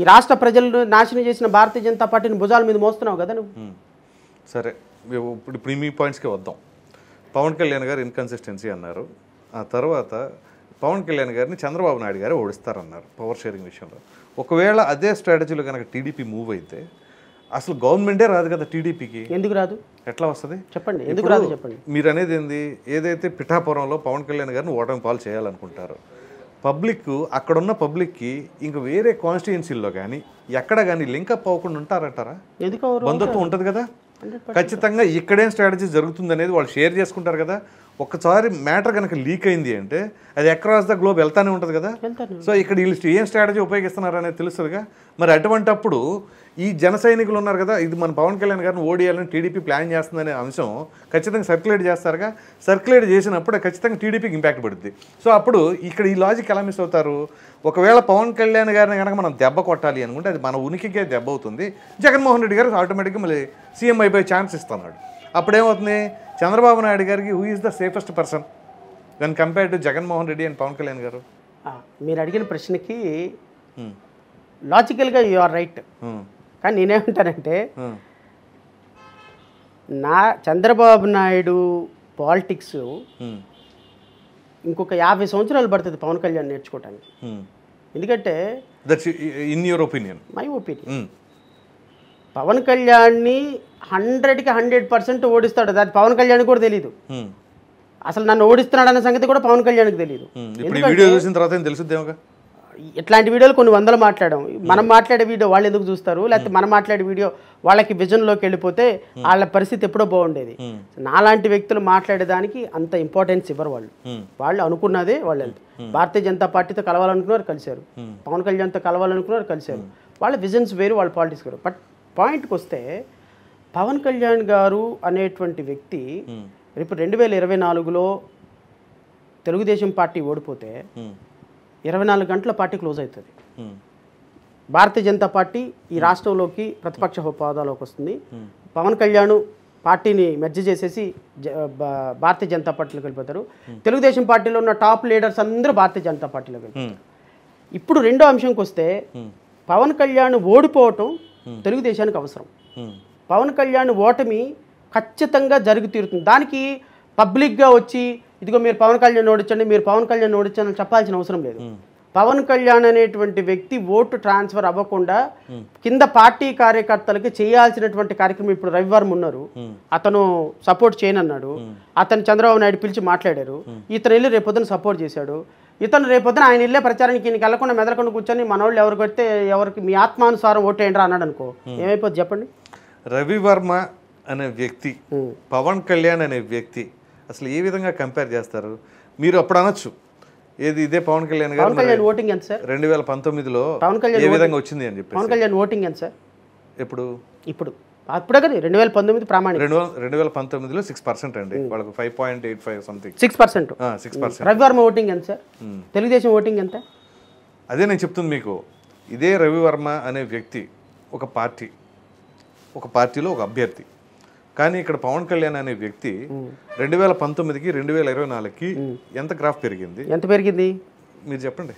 ఈ రాష్ట్ర ప్రజలను నాశనం చేసిన భారతీయ జనతా పార్టీని భుజాల మీద మోస్తున్నావు కదా నువ్వు. సరే, ఇప్పుడు మీ పాయింట్స్కి వద్దాం. పవన్ కళ్యాణ్ గారు ఇన్కన్సిస్టెన్సీ అన్నారు. ఆ తర్వాత పవన్ కళ్యాణ్ గారిని చంద్రబాబు నాయుడు గారు ఓడిస్తారన్నారు పవర్ షేరింగ్ విషయంలో. ఒకవేళ అదే స్ట్రాటజీలో కనుక టీడీపీ మూవ్ అయితే అసలు గవర్నమెంటే రాదు కదా టీడీపీకి. ఎందుకు రాదు? ఎట్లా వస్తుంది చెప్పండి, ఎందుకు రాదు చెప్పండి. మీరు అనేది ఏంది? ఏదైతే పిఠాపురంలో పవన్ కళ్యాణ్ గారిని ఓటమి పాలు చేయాలనుకుంటారో పబ్లిక్, అక్కడున్న పబ్లిక్కి ఇంక వేరే కాన్స్టిట్యుయెన్సీల్లో కానీ ఎక్కడ కానీ లింకప్ అవ్వకుండా ఉంటారంటారా? ఎందుకు బంధుత్వం ఉంటుంది కదా. ఖచ్చితంగా ఇక్కడేం స్ట్రాటజీ జరుగుతుంది అనేది వాళ్ళు షేర్ చేసుకుంటారు కదా. ఒక్కసారి మ్యాటర్ కనుక లీక్ అయింది అంటే అది అక్రాస్ ద గ్లోబ్ వెళ్తానే ఉంటుంది కదా. సో ఇక్కడ వీళ్ళు ఏం స్ట్రాటజీ ఉపయోగిస్తున్నారు అనేది తెలుస్తుందిగా. మరి అటువంటప్పుడు ఈ జన సైనికులు ఉన్నారు కదా, ఇది మన పవన్ కళ్యాణ్ గారిని ఓడియాలని టీడీపీ ప్లాన్ చేస్తుందనే అంశం ఖచ్చితంగా సర్క్యులేట్ చేస్తారుగా. సర్క్యులేట్ చేసినప్పుడు ఖచ్చితంగా టీడీపీకి ఇంపాక్ట్ పడుతుంది. సో అప్పుడు ఇక్కడ ఈ లాజిక్ ఎలా మిస్ అవుతారు? ఒకవేళ పవన్ కళ్యాణ్ గారిని కనుక మనం దెబ్బ కొట్టాలి అనుకుంటే అది మన ఉనికికే దెబ్బ అవుతుంది. జగన్మోహన్ రెడ్డి గారు ఆటోమేటిక్గా మళ్ళీ సీఎం అయిపోయే ఛాన్స్ ఇస్తున్నాడు. అప్పుడేమవుతుంది? చంద్రబాబు నాయుడు గారికి who is the safest person when compare to Jaganmohan Reddy and Pawan Kalyan గారు? మీరు అడిగిన ప్రశ్నకి లాజికల్గా యు ఆర్ రైట్. కానీ నేనేమంటానంటే చంద్రబాబు నాయుడు పాలిటిక్స్ ఇంకొక 50 సంవత్సరాలు పడుతుంది పవన్ కళ్యాణ్ నేర్చుకోవటానికి. ఎందుకంటే in your opinion, my opinion, Pawan కళ్యాణ్ని 100కి 100% ఓడిస్తాడు. అది పవన్ కళ్యాణ్ కూడా తెలియదు. అసలు నన్ను ఓడిస్తున్నాడు అన్న సంగతి కూడా పవన్ కళ్యాణ్కి తెలియదు. వీడియో చూసిన తర్వాత తెలుసుద్దేమో. ఇట్లాంటి వీడియోలు కొన్ని వందలు మాట్లాడాం. మనం మాట్లాడే వీడియో వాళ్ళు ఎందుకు చూస్తారు? లేకపోతే మనం మాట్లాడే వీడియో వాళ్ళకి విజన్లోకి వెళ్ళిపోతే వాళ్ళ పరిస్థితి ఎప్పుడో బాగుండేది. నాలాంటి వ్యక్తులు మాట్లాడేదానికి అంత ఇంపార్టెన్స్ ఇవ్వరు వాళ్ళు. వాళ్ళు అనుకున్నదే వాళ్ళు భారతీయ జనతా పార్టీతో కలవాలనుకున్నారు, కలిశారు. పవన్ కళ్యాణ్తో కలవాలనుకున్నారు, కలిశారు. వాళ్ళ విజన్స్ వేరు, వాళ్ళ పాలిటిక్స్ వేరు. బట్ పాయింట్కి వస్తే పవన్ కళ్యాణ్ గారు అనేటువంటి వ్యక్తి రేపు 2024లో తెలుగుదేశం పార్టీ ఓడిపోతే 24 గంటల పార్టీ క్లోజ్ అవుతుంది. భారతీయ జనతా పార్టీ ఈ రాష్ట్రంలోకి ప్రతిపక్ష హోదాలోకి వస్తుంది. పవన్ కళ్యాణ్ పార్టీని మెర్జ్ చేసేసి భారతీయ జనతా పార్టీలోకి వెళ్ళిపోతారు. తెలుగుదేశం పార్టీలో ఉన్న టాప్ లీడర్స్ అందరూ భారతీయ జనతా పార్టీలోకి వెళ్ళిపోతారు. ఇప్పుడు రెండో అంశంకి వస్తే పవన్ కళ్యాణ్ ఓడిపోవటం తెలుగుదేశానికి అవసరం. పవన్ కళ్యాణ్ ఓటమి ఖచ్చితంగా జరిగి తీరుతుంది. దానికి పబ్లిక్గా వచ్చి ఇదిగో మీరు పవన్ కళ్యాణ్ ఓడించండి, మీరు పవన్ కళ్యాణ్ ఓడించండి అని చెప్పాల్సిన అవసరం లేదు. పవన్ కళ్యాణ్ అనేటువంటి వ్యక్తి ఓటు ట్రాన్స్ఫర్ అవ్వకుండా కింద పార్టీ కార్యకర్తలకి చేయాల్సినటువంటి కార్యక్రమం. ఇప్పుడు రవివర్మ ఉన్నారు, అతను సపోర్ట్ చేయనన్నాడు. అతను చంద్రబాబు నాయుడు పిలిచి మాట్లాడారు. ఇతను వెళ్ళి రేపొద్దున సపోర్ట్ చేశాడు. ఇతను రేపొద్దున ఆయన వెళ్ళే ప్రచారానికి ఈయనకి వెళ్ళకుండా మెదలకుండా కూర్చొని మనోళ్ళు ఎవరు కొడితే ఎవరికి మీ ఆత్మానుసారం ఓటేయండి అన్నాడు అనుకో, ఏమైపోద్ది చెప్పండి? రవివర్మ అనే వ్యక్తి, పవన్ కళ్యాణ్ అనే వ్యక్తి అసలు ఏ విధంగా కంపేర్ చేస్తారు? మీరు అప్పుడు అనొచ్చు ఏది ఇదే పవన్ కళ్యాణ్ గారు ఓటింగ్ ఎంత సార్ 2019లో ఏ విధంగా వచ్చింది అని చెప్పి. పవన్ కళ్యాణ్ ఓటింగ్ ఎంత సార్ ఎప్పుడు? అప్పుడే కదా 2019 ప్రామాణిక. 2019లో 6% అండి, వాళ్ళకి 5.85 సంథింగ్ 6%. రవివర్మ ఓటింగ్ ఎంత సార్? తెలుగుదేశం ఓటింగ్ ఎంత? అదే నేను చెప్తుంది మీకు. ఇదే రవివర్మ అనే వ్యక్తి ఒక పార్టీలో ఒక అభ్యర్థి. కానీ ఇక్కడ పవన్ కళ్యాణ్ అనే వ్యక్తి 2019కి 2024కి ఎంత గ్రాఫ్ పెరిగింది? ఎంత పెరిగింది మీరు చెప్పండి.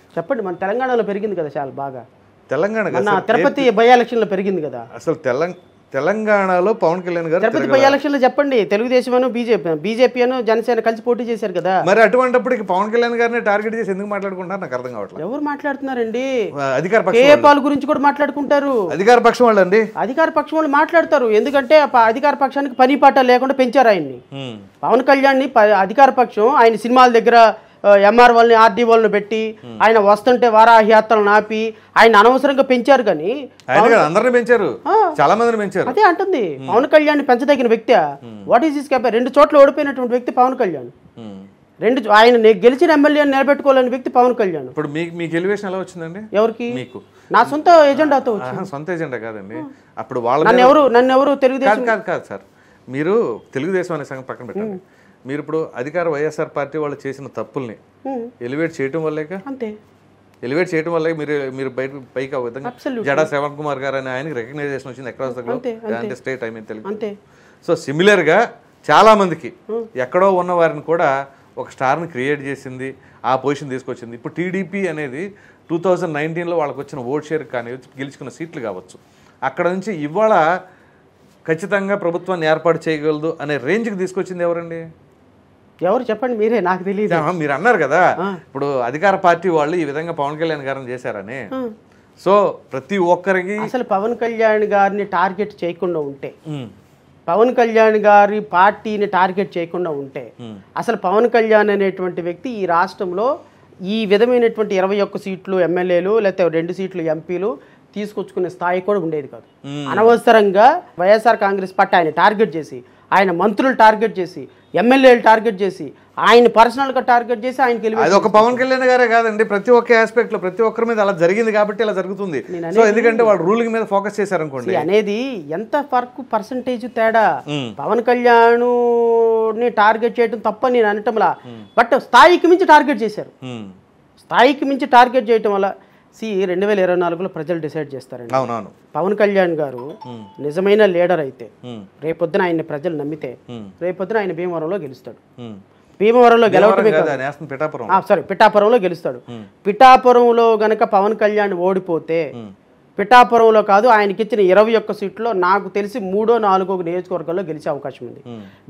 మన తెలంగాణలో పెరిగింది కదా చాలా బాగా. తెలంగాణ తిరుపతి బై ఎలక్షన్లో పెరిగింది కదా. అసలు తెలంగాణలో పవన్ కళ్యాణ్ గారు తిరుపతి బై ఎలక్షన్లో చెప్పండి, తెలుగుదేశం అను బీజేపీ అను జనసేన కలిసి పోటీ చేశారు కదా. మరి అటువంటిప్పుడు పవన్ కళ్యాణ్ గారిని టార్గెట్ చేసి ఎందుకు మాట్లాడుకుంటారు నాకు అర్థం కావట్లేదు. ఎవరు మాట్లాడుతున్నారండి? అధికార పక్షం పాల్ గురించి కూడా మాట్లాడుకుంటారు. అధికార పక్షం వాళ్ళు అండి, అధికార పక్షం వాళ్ళు మాట్లాడతారు. ఎందుకంటే అధికార పక్షానికి పని పాట లేకుండా పెంచారు ఆయన్ని. పవన్ కళ్యాణ్ ని అధికార పక్షం ఆయన సినిమాల దగ్గర ఎంఆర్ వాళ్ళని ఆర్డీ వాళ్ళని పెట్టి ఆయన వస్తుంటే వారాహి యాత్రలు నాపి ఆయన అనవసరంగా పెంచారు. కానీ అందరిని పెంచారు, చాలా మందిని పెంచారు. అదే అంటుంది పవన్ కళ్యాణ్ పెంచదగిన వ్యక్తి. What is his capacity? 2 చోట్ల ఓడిపోయినటువంటి వ్యక్తి పవన్ కళ్యాణ్. ఆయన గెలిచిన ఎమ్మెల్యేని నిలబెట్టుకోలేని వ్యక్తి పవన్ కళ్యాణ్. ఇప్పుడు మీకు ఎలివేషన్ ఎలా వచ్చిందండి? ఎవరికి? మీకు. నా సొంత ఎజెండాతో వచ్చింది. సొంత ఎజెండా కాదండి. అప్పుడు వాళ్ళ నన్ను ఎవరు తెలుగుదేశం కాదు సార్. మీరు తెలుగుదేశం అనే సంగతి పక్కన పెట్టండి. మీరు ఇప్పుడు అధికార వైఎస్ఆర్ పార్టీ వాళ్ళు చేసిన తప్పుల్ని ఎలివేట్ చేయటం వల్లేక, అంతే ఎలివేట్ చేయడం వల్ల మీరు పైకి ఆ విధంగా జడా శ్రవణ్ కుమార్ గారు అని ఆయనకి రికగ్నైజేషన్ వచ్చింది అక్రాస్ ద గ్లోబ్ అంటే state I mean Telugu. So సిమిలర్గా చాలా మందికి ఎక్కడో ఉన్న వారిని కూడా ఒక స్టార్ని క్రియేట్ చేసింది, ఆ పొజిషన్ తీసుకొచ్చింది. ఇప్పుడు టీడీపీ అనేది 2019లో వాళ్ళకి వచ్చిన ఓట్ షేర్ కానీ గెలుచుకున్న సీట్లు కావచ్చు, అక్కడ నుంచి ఇవాళ ఖచ్చితంగా ప్రభుత్వాన్ని ఏర్పాటు చేయగలదు అనే రేంజ్కి తీసుకొచ్చింది ఎవరండి? ఎవరు చెప్పండి, మీరే, నాకు తెలియదు. మీరు అన్నారు కదా ఇప్పుడు అధికార పార్టీ వాళ్ళు ఈ విధంగా పవన్ కళ్యాణ్ గారిని చేశారని. సో ప్రతి ఒక్కరికి అసలు పవన్ కళ్యాణ్ గారిని టార్గెట్ చేయకుండా ఉంటే, పవన్ కళ్యాణ్ గారి పార్టీని టార్గెట్ చేయకుండా ఉంటే, అసలు పవన్ కళ్యాణ్ అనేటువంటి వ్యక్తి ఈ రాష్ట్రంలో ఈ విధమైనటువంటి 21 సీట్లు ఎమ్మెల్యేలు లేకపోతే 2 సీట్లు ఎంపీలు తీసుకొచ్చుకునే స్థాయి కూడా ఉండేది కాదు. అనవసరంగా వైఎస్ఆర్ కాంగ్రెస్ పార్టీ ఆయన టార్గెట్ చేసి, ఆయన మంత్రులు టార్గెట్ చేసి, ఎమ్మెల్యేలు టార్గెట్ చేసి, ఆయన పర్సనల్గా టార్గెట్ చేసి ఆయనకి అది ఒక పవన్ కళ్యాణ్ గారే కాదండి, ప్రతి ఒక్క ఆస్పెక్ట్లో ప్రతి ఒక్కరి మీద అలా జరిగింది కాబట్టి ఇలా జరుగుతుంది. సో ఎందుకంటే వాళ్ళు రూలింగ్ మీద ఫోకస్ చేశారనుకోండి అనేది ఎంత పర్సంటేజ్ తేడా. పవన్ కళ్యాణ్ ని టార్గెట్ చేయడం తప్ప నేను అనటంలా, బట్ స్థాయికి మించి టార్గెట్ చేశారు. స్థాయికి మించి టార్గెట్ చేయటం వల్ల 2024లో ప్రజలు డిసైడ్ చేస్తారండి. అవునవును. పవన్ కళ్యాణ్ గారు నిజమైన లీడర్ అయితే, రేపొద్దున ఆయన ప్రజలు నమ్మితే, రేపొద్దున ఆయన భీమవరంలో గెలుస్తాడు. భీమవరంలో గెలవటమే పిఠాపురంలో గెలుస్తాడు. పిఠాపురంలో గనక పవన్ కళ్యాణ్ ఓడిపోతే, పిఠాపురంలో కాదు ఆయనకి ఇచ్చిన 21 సీట్లో నాకు తెలిసి 3, 4 నియోజకవర్గాల్లో గెలిచే అవకాశం ఉంది.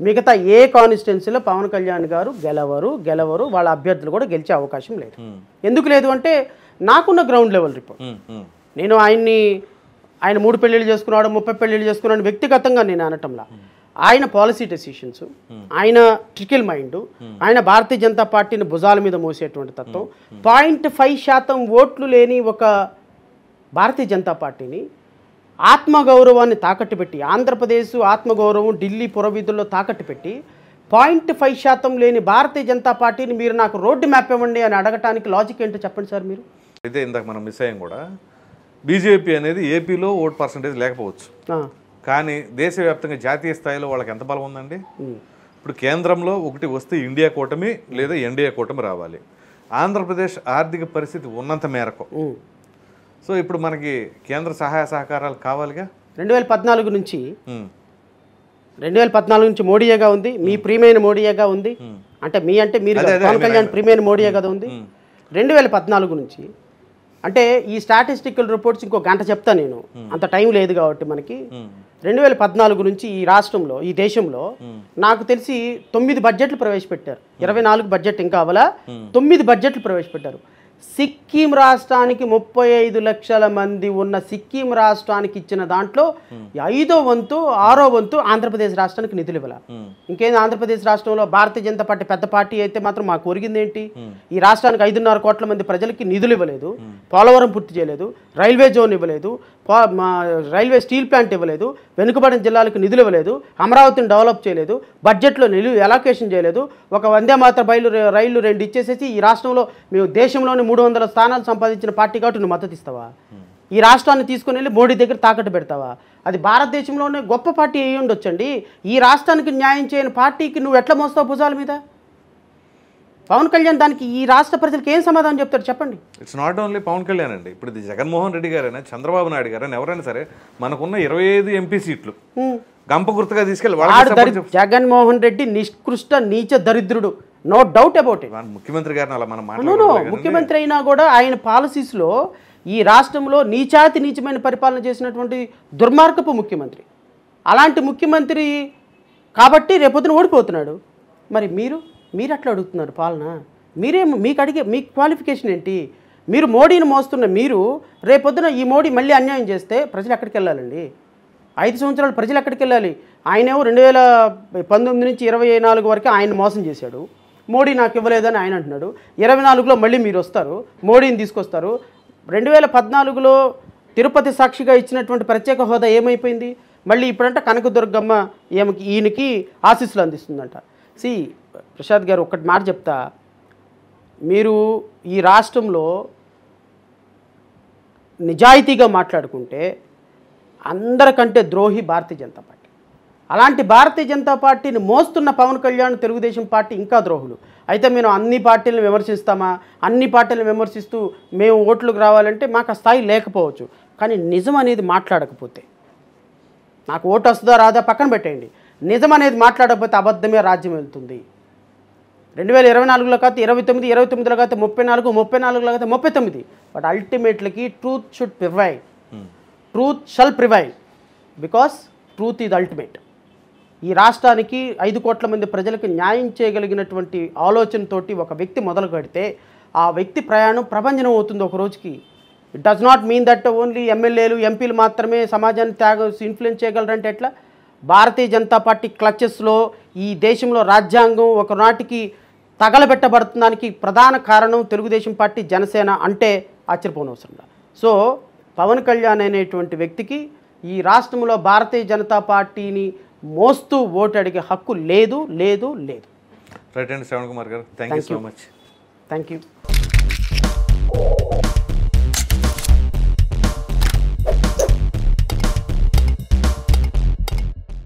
మిగతా ఏ కాన్స్టిట్యున్సీలో పవన్ కళ్యాణ్ గారు గెలవరు, వాళ్ళ అభ్యర్థులు కూడా గెలిచే అవకాశం లేదు. ఎందుకు లేదు అంటే నాకున్న గ్రౌండ్ లెవెల్ రిపోర్ట్. నేను ఆయన 3 పెళ్ళిళ్ళు చేసుకున్నాడు, 30 పెళ్ళిళ్ళు చేసుకున్నాడు వ్యక్తిగతంగా నేను అనటంలా. ఆయన పాలసీ డెసిషన్స్, ఆయన ట్రికిల్ మైండ్, ఆయన భారతీయ జనతా పార్టీని భుజాల మీద మోసేటువంటి తత్వం, 0.5% ఓట్లు లేని ఒక భారతీయ జనతా పార్టీని ఆత్మగౌరవాన్ని తాకట్టు పెట్టి, ఆంధ్రప్రదేశ్ ఆత్మగౌరవం ఢిల్లీ పురవీధుల్లో తాకట్టు పెట్టి 0.5% లేని భారతీయ జనతా పార్టీని మీరు నాకు రోడ్డు మ్యాప్ ఇవ్వండి అని అడగటానికి లాజిక్ ఏంటో చెప్పండి సార్ మీరు. అయితే ఇందాక మనం మిస్ అయ్యాం కూడా, బీజేపీ అనేది ఏపీలో ఓట్ పర్సంటేజ్ లేకపోవచ్చు, కానీ దేశవ్యాప్తంగా జాతీయ స్థాయిలో వాళ్ళకి ఎంత బలం ఉందండి? ఇప్పుడు కేంద్రంలో ఒకటి వస్తే ఇండియా కూటమి లేదా ఎన్డీఏ కూటమి రావాలి. ఆంధ్రప్రదేశ్ ఆర్థిక పరిస్థితి ఉన్నంత మేరకు, సో ఇప్పుడు మనకి కేంద్ర సహాయ సహకారాలు కావాలిగా. 2014 నుంచి మోడీయేగా ఉంది, మీ ప్రియమైన మోడీయేగా ఉంది. అంటే మీరు పవన్ కళ్యాణ్ ప్రియమైన మోడీయే కదా ఉంది. 2014 నుంచి అంటే ఈ స్టాటిస్టికల్ రిపోర్ట్స్ ఇంకో గంట చెప్తా నేను, అంత టైం లేదు కాబట్టి మనకి. 2014 నుంచి ఈ రాష్ట్రంలో, ఈ దేశంలో నాకు తెలిసి 9 బడ్జెట్లు ప్రవేశపెట్టారు. 24 బడ్జెట్ ఇంకా అవలా, 9 బడ్జెట్లు ప్రవేశపెట్టారు. సిక్కిం రాష్ట్రానికి 35 లక్షల మంది ఉన్న సిక్కిం రాష్ట్రానికి ఇచ్చిన దాంట్లో 5వ వంతు 6వ వంతు ఆంధ్రప్రదేశ్ రాష్ట్రానికి నిధులు ఇవ్వాలి. ఇంకేంది ఆంధ్రప్రదేశ్ రాష్ట్రంలో భారతీయ జనతా పార్టీ పెద్ద పార్టీ అయితే మాత్రం మాకు ఒరిగింది ఏంటి? ఈ రాష్ట్రానికి 5.5 కోట్ల మంది ప్రజలకి నిధులు ఇవ్వలేదు, పోలవరం పూర్తి చేయలేదు, రైల్వే జోన్ ఇవ్వలేదు, రైల్వే స్టీల్ ప్లాంట్ ఇవ్వలేదు, వెనుకబడిన జిల్లాలకు నిధులు ఇవ్వలేదు, అమరావతిని డెవలప్ చేయలేదు, బడ్జెట్లో నిధులు ఎలాకేషన్ చేయలేదు, ఒక వందే మాత్ర రైళ్లు 2 ఇచ్చేసేసి ఈ రాష్ట్రంలో మేము దేశంలోని 300 స్థానాలు సంపాదించిన పార్టీ కాబట్టి నువ్వు మద్దతు ఇస్తావా? ఈ రాష్ట్రాన్ని తీసుకుని వెళ్ళి మోడీ దగ్గర తాకట్టు పెడతావా? అది భారతదేశంలోనే గొప్ప పార్టీ అయ్యి ఉండొచ్చండి, ఈ రాష్ట్రానికి న్యాయం చేయని పార్టీకి నువ్వు ఎట్లా మోస్తావు భుజాల మీద? పవన్ కళ్యాణ్ దానికి ఈ రాష్ట్ర ప్రజలకు ఏం సమాధానం చెప్తారు చెప్పండి? It's not only Pawan Kalyan అండి, ఇప్పుడు ఇది జగన్మోహన్ రెడ్డి గారైనా చంద్రబాబు నాయుడు గారైనా ఎవరైనా సరే మనకున్న 25 ఎంపీ సీట్లు గంప గుర్తుగా తీసుకెళ్ళి జగన్మోహన్ రెడ్డి నిష్కృష్ట నీచ దరిద్రుడు, నో డౌట్ అబౌట్ ఇట్. ముఖ్యమంత్రి గారిని అలా మనం ముఖ్యమంత్రి అయినా కూడా ఆయన పాలసీస్లో ఈ రాష్ట్రంలో నీచమైన పరిపాలన చేసినటువంటి దుర్మార్గపు ముఖ్యమంత్రి. అలాంటి ముఖ్యమంత్రి కాబట్టి రేపొద్దున ఓడిపోతున్నాడు. మరి మీరు అట్లా అడుగుతున్నారు పాలన? మీ క్వాలిఫికేషన్ ఏంటి? మీరు మోడీని మోస్తున్న మీరు రేపొద్దున ఈ మోడీ మళ్ళీ అన్యాయం చేస్తే ప్రజలు ఎక్కడికి వెళ్ళాలండి? 5 సంవత్సరాలు ప్రజలు ఎక్కడికి వెళ్ళాలి? ఆయనేమో 2019 నుంచి 24 వరకు ఆయన మోసం చేశాడు, మోడీ నాకు ఇవ్వలేదని ఆయన అంటున్నాడు. 24లో మళ్ళీ మీరు వస్తారు, మోడీని తీసుకొస్తారు. 2014లో తిరుపతి సాక్షిగా ఇచ్చినటువంటి ప్రత్యేక హోదా ఏమైపోయింది? మళ్ళీ ఇప్పుడంటే కనకదుర్గమ్మ ఈయనకి ఆశీస్సులు అందిస్తుందంట. ప్రసాద్ గారు ఒక్కటి మాట చెప్తా, మీరు ఈ రాష్ట్రంలో నిజాయితీగా మాట్లాడుకుంటే అందరికంటే ద్రోహి భారతీయ జనతా పార్టీ. అలాంటి భారతీయ జనతా పార్టీని మోస్తున్న పవన్ కళ్యాణ్ తెలుగుదేశం పార్టీ ఇంకా ద్రోహులు. అయితే మేము అన్ని పార్టీలను విమర్శిస్తామా? అన్ని పార్టీలను విమర్శిస్తూ మేము ఓట్లకు రావాలంటే మాకు ఆ స్థాయి లేకపోవచ్చు, కానీ నిజం అనేది మాట్లాడకపోతే, నాకు ఓటు వస్తుందా రాదా పక్కన పెట్టేయండి, నిజం అనేది మాట్లాడకపోతే అబద్ధమే రాజ్యం వెళ్తుంది. 2024లో కాదు 29, 29లో కాదు 34, 34లో కాదు 39. బట్ అల్టిమేట్లకి truth should prevail, truth shall prevail, because truth is ultimate. ఈ రాష్ట్రానికి 5 కోట్ల మంది ప్రజలకు న్యాయం చేయగలిగినటువంటి ఆలోచనతోటి ఒక వ్యక్తి మొదలు పెడితే ఆ వ్యక్తి ప్రయాణం ప్రభంజనం అవుతుంది ఒక రోజుకి. It does not mean that only ఎమ్మెల్యేలు ఎంపీలు మాత్రమే సమాజాన్ని ఇన్ఫ్లుయెన్స్ చేయగలరంటే ఎట్లా? భారతీయ జనతా పార్టీ క్లచెస్లో ఈ దేశంలో రాజ్యాంగం ఒకనాటికి తగలబెట్టబడుతుందానికి ప్రధాన కారణం తెలుగుదేశం పార్టీ, జనసేన అంటే ఆశ్చర్యపోనవసరం. సో పవన్ కళ్యాణ్ అనేటువంటి వ్యక్తికి ఈ రాష్ట్రంలో భారతీయ జనతా పార్టీని మోస్తూ ఓటు అడిగే హక్కు లేదు, లేదు, లేదు. రైట్ అండి శ్రవణ్ కుమార్ గారు, thank you so much. Thank you.